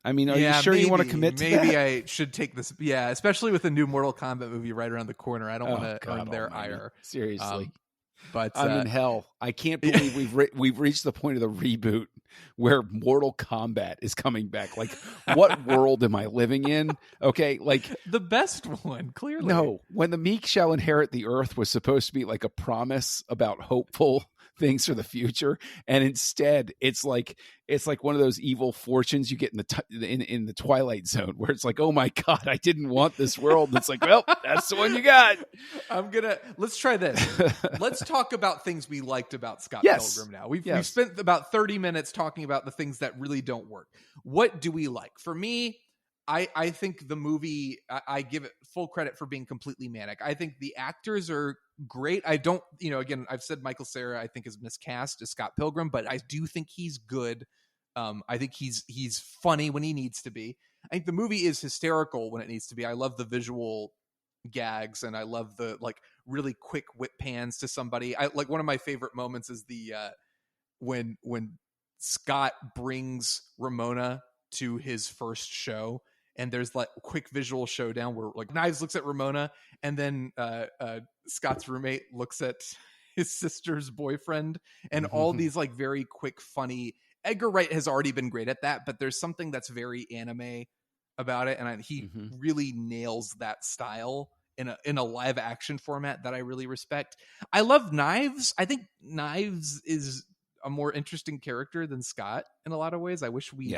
I mean, are you sure you want to commit to that? Maybe I should take this. Yeah, especially with the new Mortal Kombat movie right around the corner. I don't want to earn their ire. Seriously. But I'm in hell. I can't believe we've reached the point of the reboot where Mortal Kombat is coming back. Like, what world am I living in? Okay, like the best one, clearly. No, when the meek shall inherit the earth was supposed to be like a promise about hopeful things for the future, and instead it's like one of those evil fortunes you get in the Twilight Zone, where it's like, oh my god, I didn't want this world. And it's like, well, that's the one you got. Let's try this. Let's talk about things we liked about Scott Pilgrim now. We've spent about 30 minutes talking about the things that really don't work. What do we like? For me, I think the movie, I give it full credit for being completely manic. I think the actors are great. I don't, again, I've said Michael Cera, I think, is miscast as Scott Pilgrim, but I do think he's good. I think he's funny when he needs to be. I think the movie is hysterical when it needs to be. I love the visual gags, and I love the like really quick whip pans to somebody. I like one of my favorite moments is the when Scott brings Ramona to his first show, and there's like a quick visual showdown where like Knives looks at Ramona, and then Scott's roommate looks at his sister's boyfriend, and all these like very quick, funny. Edgar Wright has already been great at that, but there's something that's very anime about it, and he really nails that style in a live action format that I really respect. I love Knives. I think Knives is a more interesting character than Scott in a lot of ways. I wish we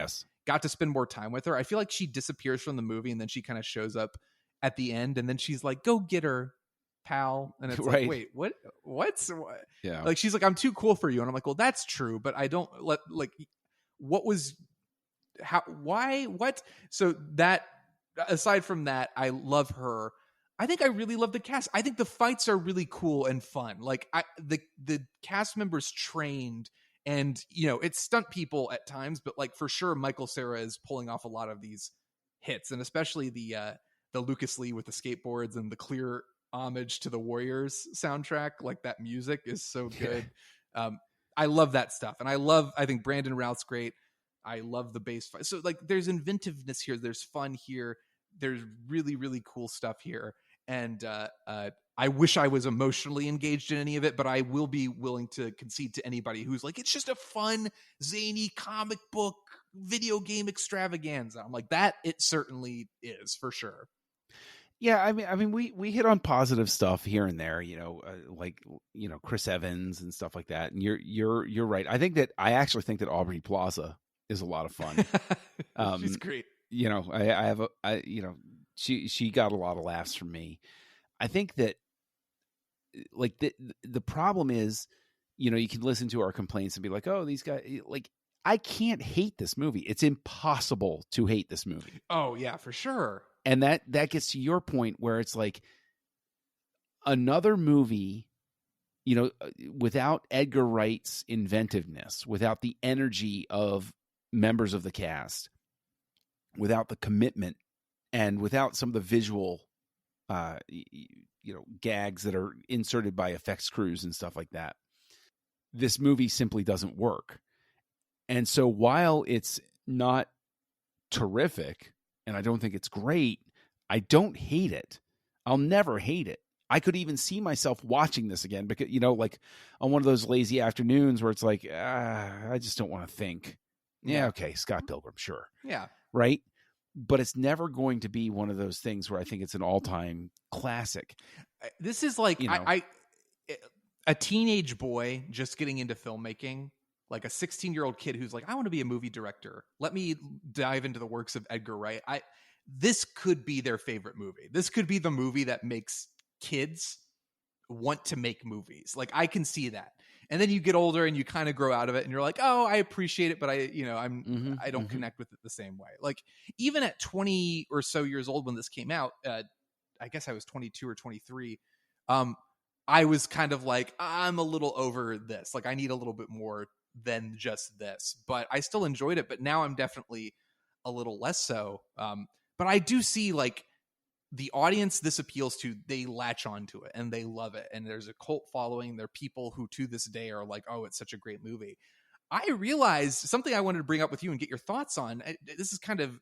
got to spend more time with her. I feel like she disappears from the movie, and then she kind of shows up at the end, and then she's like, go get her, pal. And it's like, wait, what? Yeah. Like, she's like, I'm too cool for you. And I'm like, well, that's true, but I don't what? So that, aside from that, I love her. I think I really love the cast. I think the fights are really cool and fun. Like the cast members trained, and it's stunt people at times, but like for sure Michael Cera is pulling off a lot of these hits, and especially the Lucas Lee with the skateboards and the clear homage to the Warriors soundtrack. Like, that music is so good. I love that stuff, and I think Brandon Routh's great. I love the bass fight. So like there's inventiveness here, there's fun here, there's really, really cool stuff here. And I wish I was emotionally engaged in any of it, but I will be willing to concede to anybody who's like, it's just a fun, zany comic book video game extravaganza. I'm like, that it certainly is, for sure. Yeah, I mean, we hit on positive stuff here and there, like Chris Evans and stuff like that. And you're right. I actually think that Aubrey Plaza is a lot of fun. She's great. She got a lot of laughs from me. I think that like the problem is, you can listen to our complaints and be like, oh, these guys, like, I can't hate this movie. It's impossible to hate this movie. Oh yeah, for sure. And that gets to your point where it's like another movie, without Edgar Wright's inventiveness, without the energy of members of the cast, without the commitment, and without some of the visual, gags that are inserted by effects crews and stuff like that, this movie simply doesn't work. And so while it's not terrific, and I don't think it's great, I don't hate it. I'll never hate it. I could even see myself watching this again because, like on one of those lazy afternoons where it's like, I just don't want to think. Yeah, okay, Scott Pilgrim, sure. Yeah. Right? But it's never going to be one of those things where I think it's an all-time classic. This is like a teenage boy just getting into filmmaking, like a 16-year-old kid who's like, I want to be a movie director. Let me dive into the works of Edgar Wright. This could be their favorite movie. This could be the movie that makes kids want to make movies. Like, I can see that. And then you get older and you kind of grow out of it and you're like, oh, I appreciate it, but I don't connect with it the same way. Like, even at 20 or so years old when this came out, I guess I was 22 or 23. I was kind of like, I'm a little over this. Like, I need a little bit more than just this, but I still enjoyed it. But now I'm definitely a little less so. But I do see like the audience this appeals to, they latch onto it and they love it. And there's a cult following. There are people who to this day are like, oh, it's such a great movie. I realized something I wanted to bring up with you and get your thoughts on. This is kind of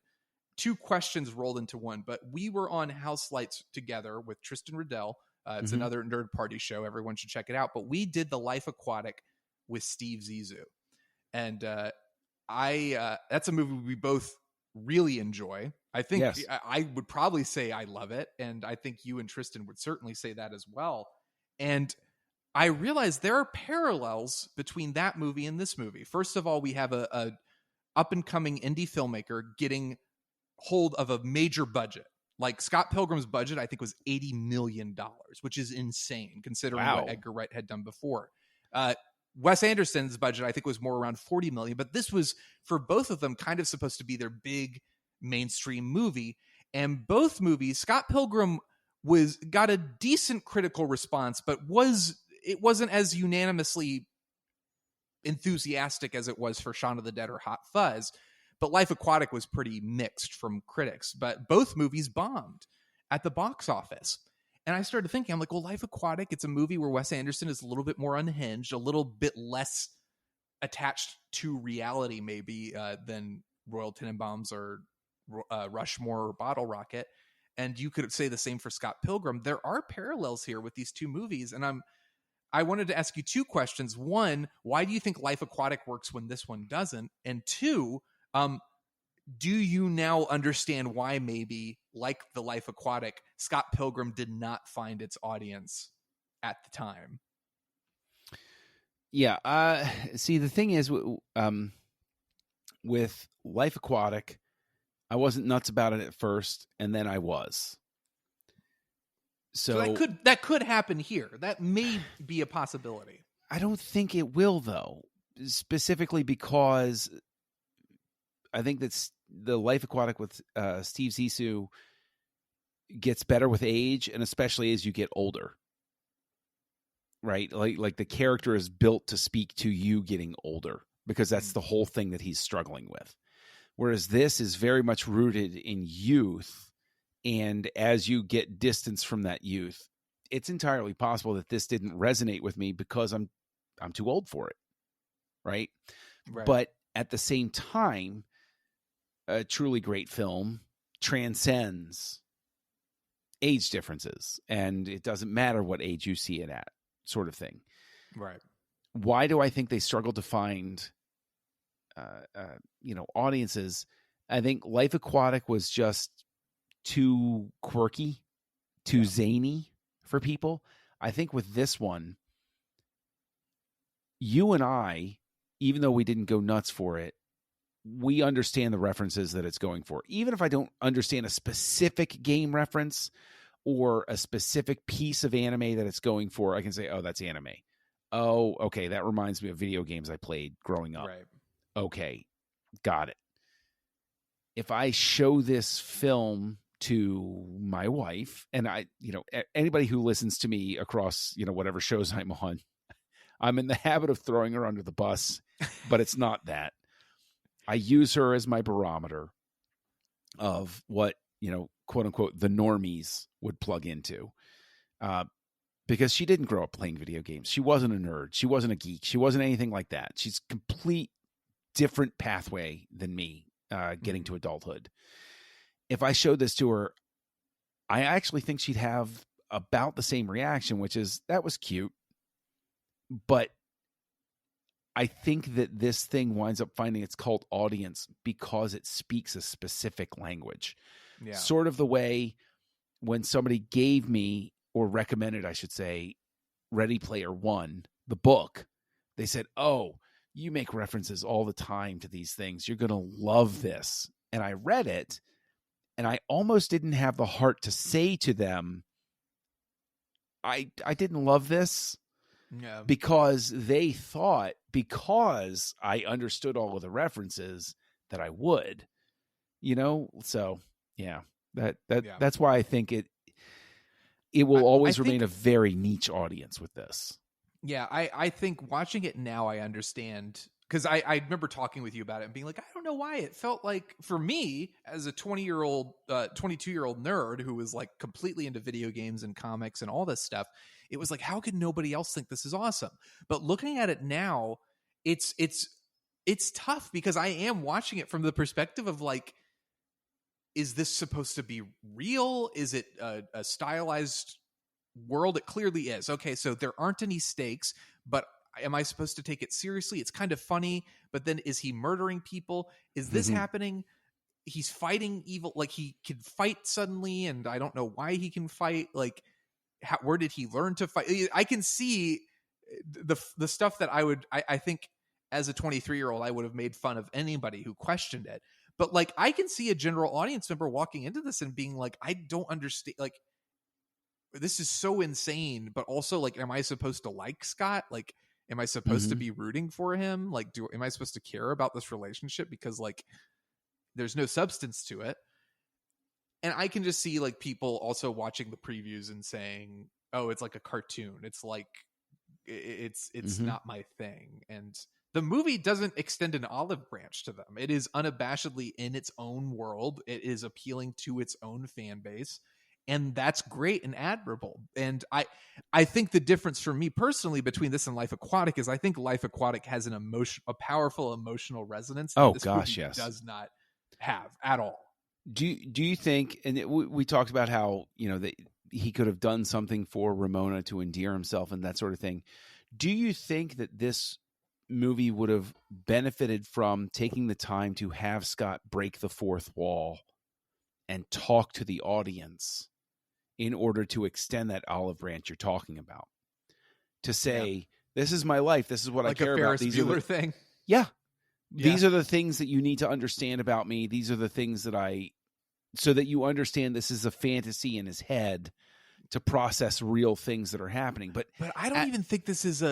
two questions rolled into one, but we were on House Lights together with Tristan Riddell It's another Nerd Party show. Everyone should check it out. But we did The Life Aquatic with Steve Zissou. And that's a movie we both really enjoy. I think I would probably say I love it. And I think you and Tristan would certainly say that as well. And I realized there are parallels between that movie and this movie. First of all, we have a up-and-coming indie filmmaker getting hold of a major budget. Like Scott Pilgrim's budget, I think, was $80 million, which is insane considering what Edgar Wright had done before. Wes Anderson's budget, I think, was more around $40 million, but this was, for both of them, kind of supposed to be their big mainstream movie. And both movies, Scott Pilgrim got a decent critical response, but it wasn't as unanimously enthusiastic as it was for Shaun of the Dead or Hot Fuzz. But Life Aquatic was pretty mixed from critics. But both movies bombed at the box office. And I started thinking, I'm like, well, Life Aquatic, it's a movie where Wes Anderson is a little bit more unhinged, a little bit less attached to reality maybe than Royal Tenenbaums or Rushmore or Bottle Rocket. And you could say the same for Scott Pilgrim. There are parallels here with these two movies. And I wanted to ask you two questions. One, why do you think Life Aquatic works when this one doesn't? And two, do you now understand why maybe, like The Life Aquatic, Scott Pilgrim did not find its audience at the time? Yeah. See, the thing is, with Life Aquatic, I wasn't nuts about it at first, and then I was. So that could happen here. That may be a possibility. I don't think it will, though, specifically because I think that the Life Aquatic with Steve Zissou gets better with age, and especially as you get older, right? Like the character is built to speak to you getting older, because that's the whole thing that he's struggling with. Whereas this is very much rooted in youth, and as you get distance from that youth, it's entirely possible that this didn't resonate with me because I'm too old for it, right? But at the same time, a truly great film transcends age differences, and it doesn't matter what age you see it at, sort of thing. Right. Why do I think they struggle to find audiences? I think Life Aquatic was just too quirky, too zany for people. I think with this one, you and I, even though we didn't go nuts for it, we understand the references that it's going for. Even if I don't understand a specific game reference or a specific piece of anime that it's going for, I can say, oh, that's anime. Oh, okay, that reminds me of video games I played growing up. Right. Okay, got it. If I show this film to my wife, and anybody who listens to me across, whatever shows I'm on, I'm in the habit of throwing her under the bus, but it's not that. I use her as my barometer of what, quote unquote, the normies would plug into. Because she didn't grow up playing video games. She wasn't a nerd. She wasn't a geek. She wasn't anything like that. She's complete different pathway than me, getting to adulthood. If I showed this to her, I actually think she'd have about the same reaction, which is, that was cute. But I think that this thing winds up finding its cult audience because it speaks a specific language. Yeah. Sort of the way when somebody gave me, or recommended, I should say, Ready Player One, the book, they said, oh, you make references all the time to these things. You're going to love this. And I read it, and I almost didn't have the heart to say to them, I didn't love this. Yeah. Because they thought, because I understood all of the references, that I would, so yeah, that's why I think it will always remain a very niche audience with this. Yeah. I think watching it now, I understand, because I remember talking with you about it and being like, I don't know why it felt like, for me as a 22-year-old nerd who was like completely into video games and comics and all this stuff, it was like, how could nobody else think this is awesome? But looking at it now, it's tough, because I am watching it from the perspective of like, is this supposed to be real? Is it a stylized world, it clearly is. Okay, so there aren't any stakes, but am I supposed to take it seriously? It's kind of funny, but then is he murdering people? Is this happening? He's fighting evil, like he can fight suddenly, and I don't know why he can fight. Like, where did he learn to fight? I can see the stuff that I think as a 23-year-old, I would have made fun of anybody who questioned it. But like, I can see a general audience member walking into this and being like, I don't understand. Like, this is so insane, but also like, am I supposed to like Scott? Like, am I supposed to be rooting for him? Like, am I supposed to care about this relationship? Because like, there's no substance to it. And I can just see like people also watching the previews and saying, oh, it's like a cartoon. It's like, it's not my thing. And the movie doesn't extend an olive branch to them. It is unabashedly in its own world. It is appealing to its own fan base. And that's great and admirable. And I think the difference for me personally between this and Life Aquatic is I think Life Aquatic has a powerful emotional resonance that this movie does not have at all. Do you think, and we talked about how, you know, that he could have done something for Ramona to endear himself and that sort of thing. Do you think that this movie would have benefited from taking the time to have Scott break the fourth wall and talk to the audience in order to extend that olive branch you're talking about? To say, this is my life. This is what like I care about. These are the thing. Yeah. These are the things that you need to understand about me. These are the things that so that you understand this is a fantasy in his head to process real things that are happening. But I don't even think this is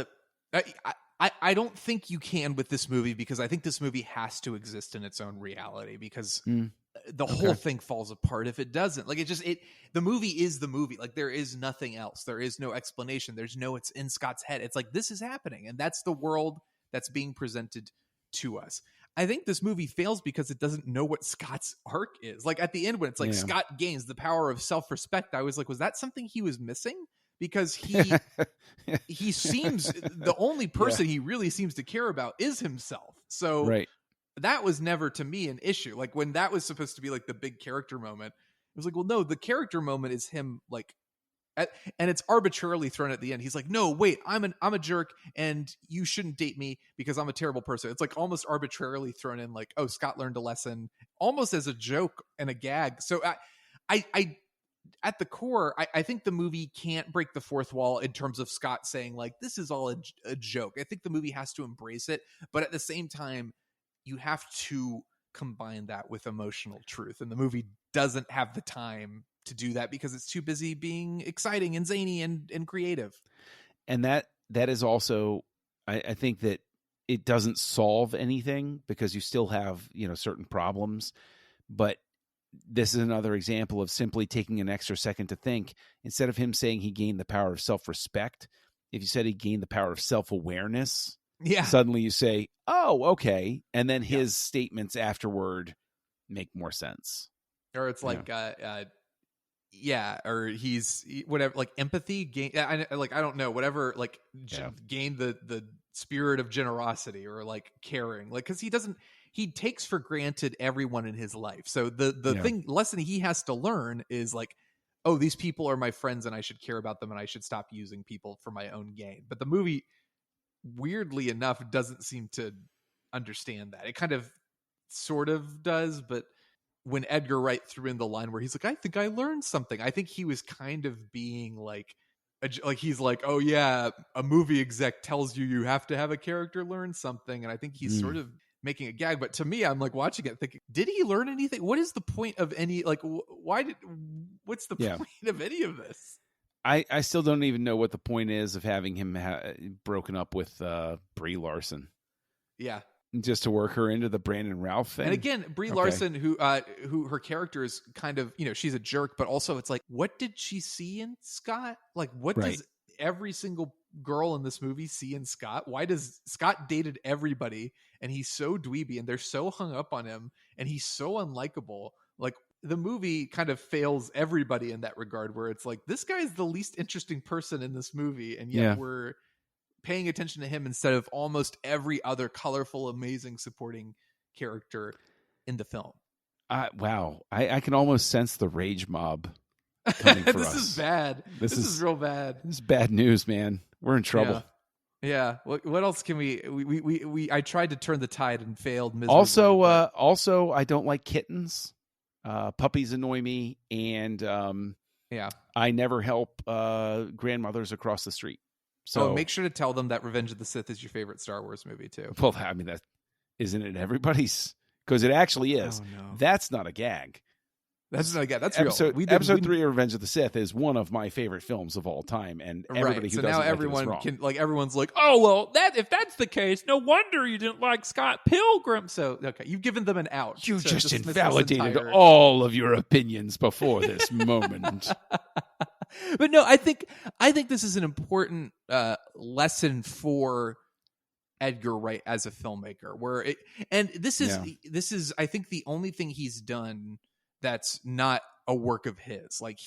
I don't think you can with this movie, because I think this movie has to exist in its own reality, because the whole thing falls apart if it doesn't. Like, the movie is the movie. Like, there is nothing else. There is no explanation. It's in Scott's head. It's like, this is happening. And that's the world that's being presented to us. I think this movie fails because it doesn't know what Scott's arc is. Like, at the end when it's like Scott gains the power of self-respect, I was like, was that something he was missing? Because he seems the only person he really seems to care about is himself. So that was never to me an issue. Like, when that was supposed to be like the big character moment, it was like, well, no, the character moment is him like, and it's arbitrarily thrown at the end. He's like, no, wait, I'm a jerk and you shouldn't date me because I'm a terrible person. It's like almost arbitrarily thrown in, like, oh, Scott learned a lesson, almost as a joke and a gag. So I at the core, I think the movie can't break the fourth wall in terms of Scott saying like, this is all a joke. I think the movie has to embrace it, but at the same time, you have to combine that with emotional truth. And the movie doesn't have the time to do that because it's too busy being exciting and zany and creative. And that is also, I think that it doesn't solve anything because you still have, you know, certain problems, but this is another example of simply taking an extra second to think. Instead of him saying he gained the power of self-respect, if you said he gained the power of self-awareness, suddenly you say, oh, okay. And then his statements afterward make more sense. Or it's like, or he's whatever, like empathy gain. I don't know, whatever, like gain the spirit of generosity or like caring, like, because he takes for granted everyone in his life. So the lesson he has to learn is like, oh, these people are my friends and I should care about them and I should stop using people for my own gain. But the movie, weirdly enough, doesn't seem to understand that. It kind of sort of does, but when Edgar Wright threw in the line where he's like, I think I learned something, I think he was kind of being like he's like, oh yeah, a movie exec tells you have to have a character learn something. And I think he's sort of making a gag. But to me, I'm like watching it thinking, did he learn anything? What is the point of any, like, what's the point of any of this? I still don't even know what the point is of having him broken up with Brie Larson. Yeah. Just to work her into the Brandon Routh thing. And again, Brie Larson, who her character is kind of, you know, she's a jerk, but also it's like, what did she see in Scott? Like, what does every single girl in this movie see in Scott? Why does Scott dated everybody and he's so dweeby and they're so hung up on him and he's so unlikable? Like, the movie kind of fails everybody in that regard, where it's like, this guy's the least interesting person in this movie, and yet we're paying attention to him instead of almost every other colorful, amazing supporting character in the film. Wow. I can almost sense the rage mob coming for this us. Is bad. This is real bad. This is bad news, man. We're in trouble. Yeah. What else can we I tried to turn the tide and failed miserably. Also, I don't like kittens. Puppies annoy me, and I never help grandmothers across the street. So make sure to tell them that Revenge of the Sith is your favorite Star Wars movie too. Well, I mean, that isn't it everybody's? Because it actually is. Oh, no. That's not a gag. That's not a gag. That's episode, real. Episode 3 of Revenge of the Sith is one of my favorite films of all time, and everybody who so doesn't now everyone like it is wrong. Everyone's like, oh well, if that's the case, no wonder you didn't like Scott Pilgrim. So okay, you've given them an out. You just invalidated all of your opinions before this moment. But no, I think this is an important lesson for Edgar Wright as a filmmaker. This is I think the only thing he's done that's not a work of his. Like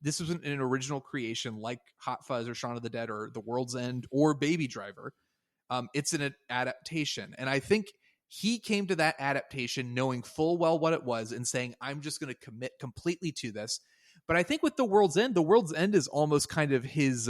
this was an original creation, like Hot Fuzz or Shaun of the Dead or The World's End or Baby Driver. It's an adaptation, and I think he came to that adaptation knowing full well what it was and saying, "I'm just going to commit completely to this." But I think with The World's End is almost kind of his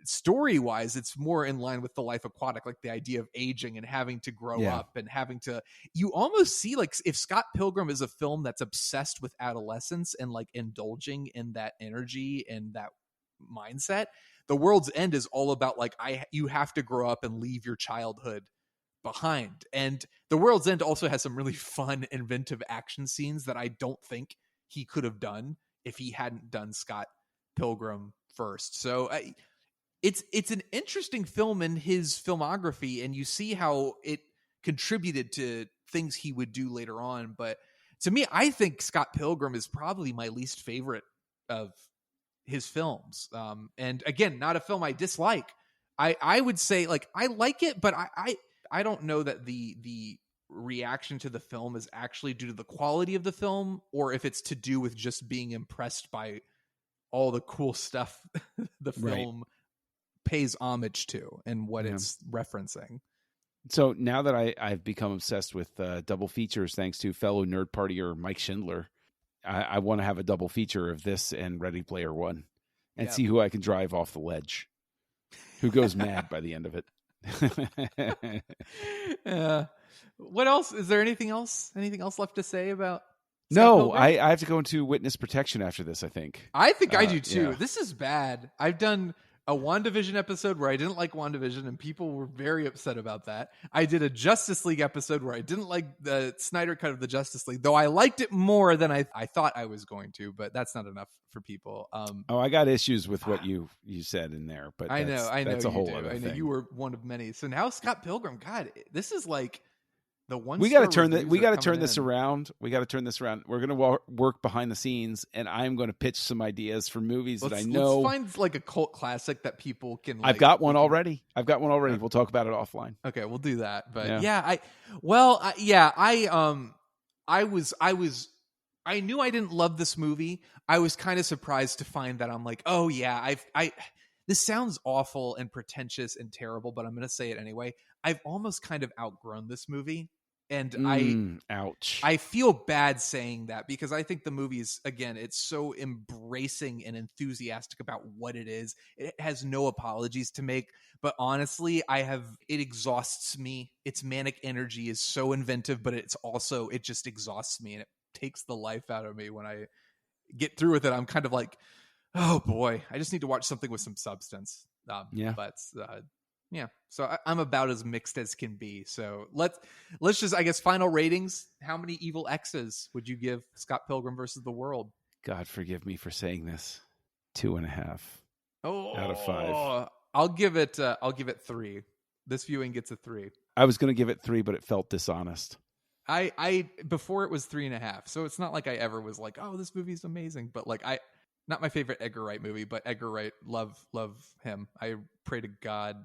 story-wise, it's more in line with The Life Aquatic, like the idea of aging and having to grow up and having to. You almost see like if Scott Pilgrim is a film that's obsessed with adolescence and like indulging in that energy and that mindset, The World's End is all about like you have to grow up and leave your childhood behind. And The World's End also has some really fun, inventive action scenes that I don't think he could have done if he hadn't done Scott Pilgrim first. So it's an interesting film in his filmography, and you see how it contributed to things he would do later on. But to me, I think Scott Pilgrim is probably my least favorite of his films. And again, not a film I dislike. I would say like I like it, but I don't know that the reaction to the film is actually due to the quality of the film or if it's to do with just being impressed by all the cool stuff the film pays homage to and what it's referencing. So now that I've become obsessed with double features thanks to fellow nerd partier Mike Schindler, I want to have a double feature of this and Ready Player One and see who I can drive off the ledge, who goes mad by the end of it. What else? Is there anything else left to say about No, I have to go into witness protection after this, I think. I do too. Yeah. This is bad. I've done a WandaVision episode where I didn't like WandaVision and people were very upset about that. I did a Justice League episode where I didn't like the Snyder cut of the Justice League, though I liked it more than I thought I was going to, but that's not enough for people. I got issues with what you said in there, but I know that's a whole other thing. I know you were one of many. So now Scott Pilgrim, God, this is like the one. We got to turn this around. We got to turn this around. We're going to work behind the scenes, and I'm going to pitch some ideas for movies that I know. Let's find like a cult classic that people can. I've got one already. We'll talk about it offline. Okay, we'll do that. But I knew I didn't love this movie. I was kind of surprised to find that I'm like, oh yeah, this sounds awful and pretentious and terrible, but I'm going to say it anyway. I've almost kind of outgrown this movie. And ouch. I feel bad saying that because I think the movie is, again, it's so embracing and enthusiastic about what it is. It has no apologies to make, but honestly, it exhausts me. Its manic energy is so inventive, but it just exhausts me and it takes the life out of me when I get through with it. I'm kind of like, oh boy, I just need to watch something with some substance. So I'm about as mixed as can be. So let's just, I guess, final ratings. How many evil X's would you give Scott Pilgrim versus the World? God forgive me for saying this. 2.5 out of 5. I'll give it 3. This viewing gets a 3. I was going to give it 3, but it felt dishonest. I before it was 3.5. So it's not like I ever was like, oh, this movie's amazing. But like not my favorite Edgar Wright movie, but Edgar Wright, love him. I pray to God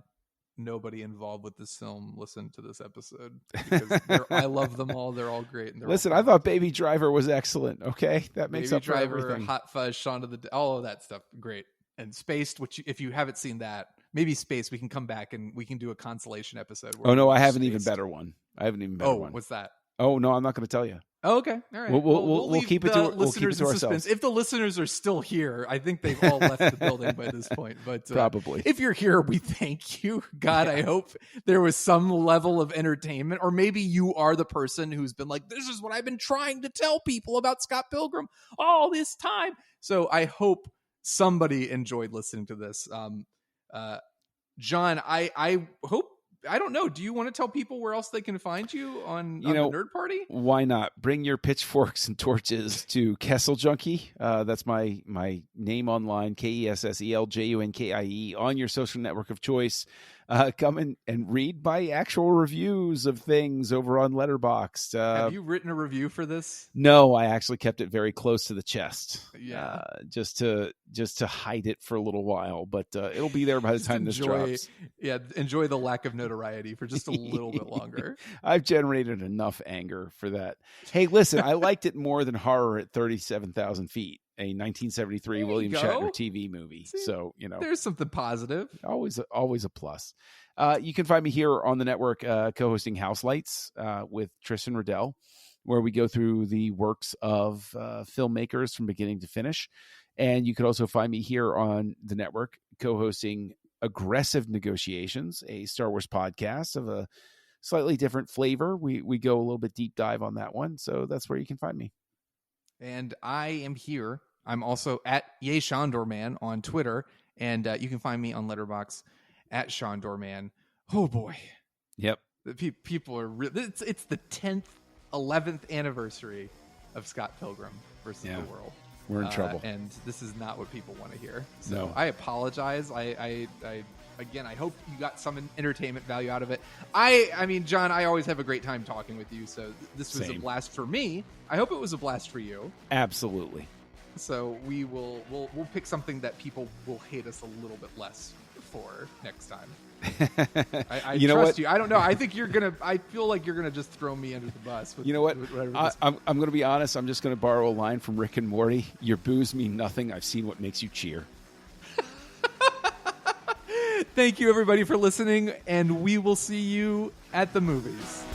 nobody involved with this film listen to this episode because I love them all. They're all great. And listen, I thought Baby Driver was excellent. Okay, that makes up for everything. Hot Fuzz, Shaun of the Dead, all of that stuff, great. And Spaced, which if you haven't seen that, maybe Spaced, we can come back and we can do a consolation episode. Oh no, I have an even better one. One. What's that? Oh no, I'm not going to tell you. Oh, okay. All right. We'll keep it to listeners in suspense. ourselves. If the listeners are still here, I think they've all left the building by this point. But probably, if you're here, we thank you. God, I hope there was some level of entertainment, or maybe you are the person who's been like, "This is what I've been trying to tell people about Scott Pilgrim all this time." So I hope somebody enjoyed listening to this. John, I hope. I don't know. Do you want to tell people where else they can find you on the Nerd Party? Why not? Bring your pitchforks and torches to Kessel Junkie. That's my name online, KESSELJUNKIE, on your social network of choice. Come and read my actual reviews of things over on Letterboxd. Have you written a review for this? No, I actually kept it very close to the chest. Yeah, just to hide it for a little while, but it'll be there by the time this drops. Yeah, enjoy the lack of notoriety for just a little bit longer. I've generated enough anger for that. Hey, listen, I liked it more than Horror at 37,000 Feet. A 1973 William Shatner TV movie. See, so, there's something positive. Always a plus. You can find me here on the network co-hosting House Lights with Tristan Riddell, where we go through the works of filmmakers from beginning to finish. And you can also find me here on the network co-hosting Aggressive Negotiations, a Star Wars podcast of a slightly different flavor. We go a little bit deep dive on that one. So that's where you can find me. And I am here. I'm also at YayShondorman on Twitter, and you can find me on Letterboxd at Shondorman. Oh boy, yep. People are it's the 10th, 11th anniversary of Scott Pilgrim versus the World. We're in trouble, and this is not what people want to hear. So no. I apologize. Again, I hope you got some entertainment value out of it. I mean, John, I always have a great time talking with you, so this was a blast for me. I hope it was a blast for you. Absolutely. So we'll pick something that people will hate us a little bit less for next time. I trust you. I don't know. I think I feel like you're gonna just throw me under the bus. You know what? I'm gonna be honest. I'm just gonna borrow a line from Rick and Morty. Your boos mean nothing. I've seen what makes you cheer. Thank you, everybody, for listening, and we will see you at the movies.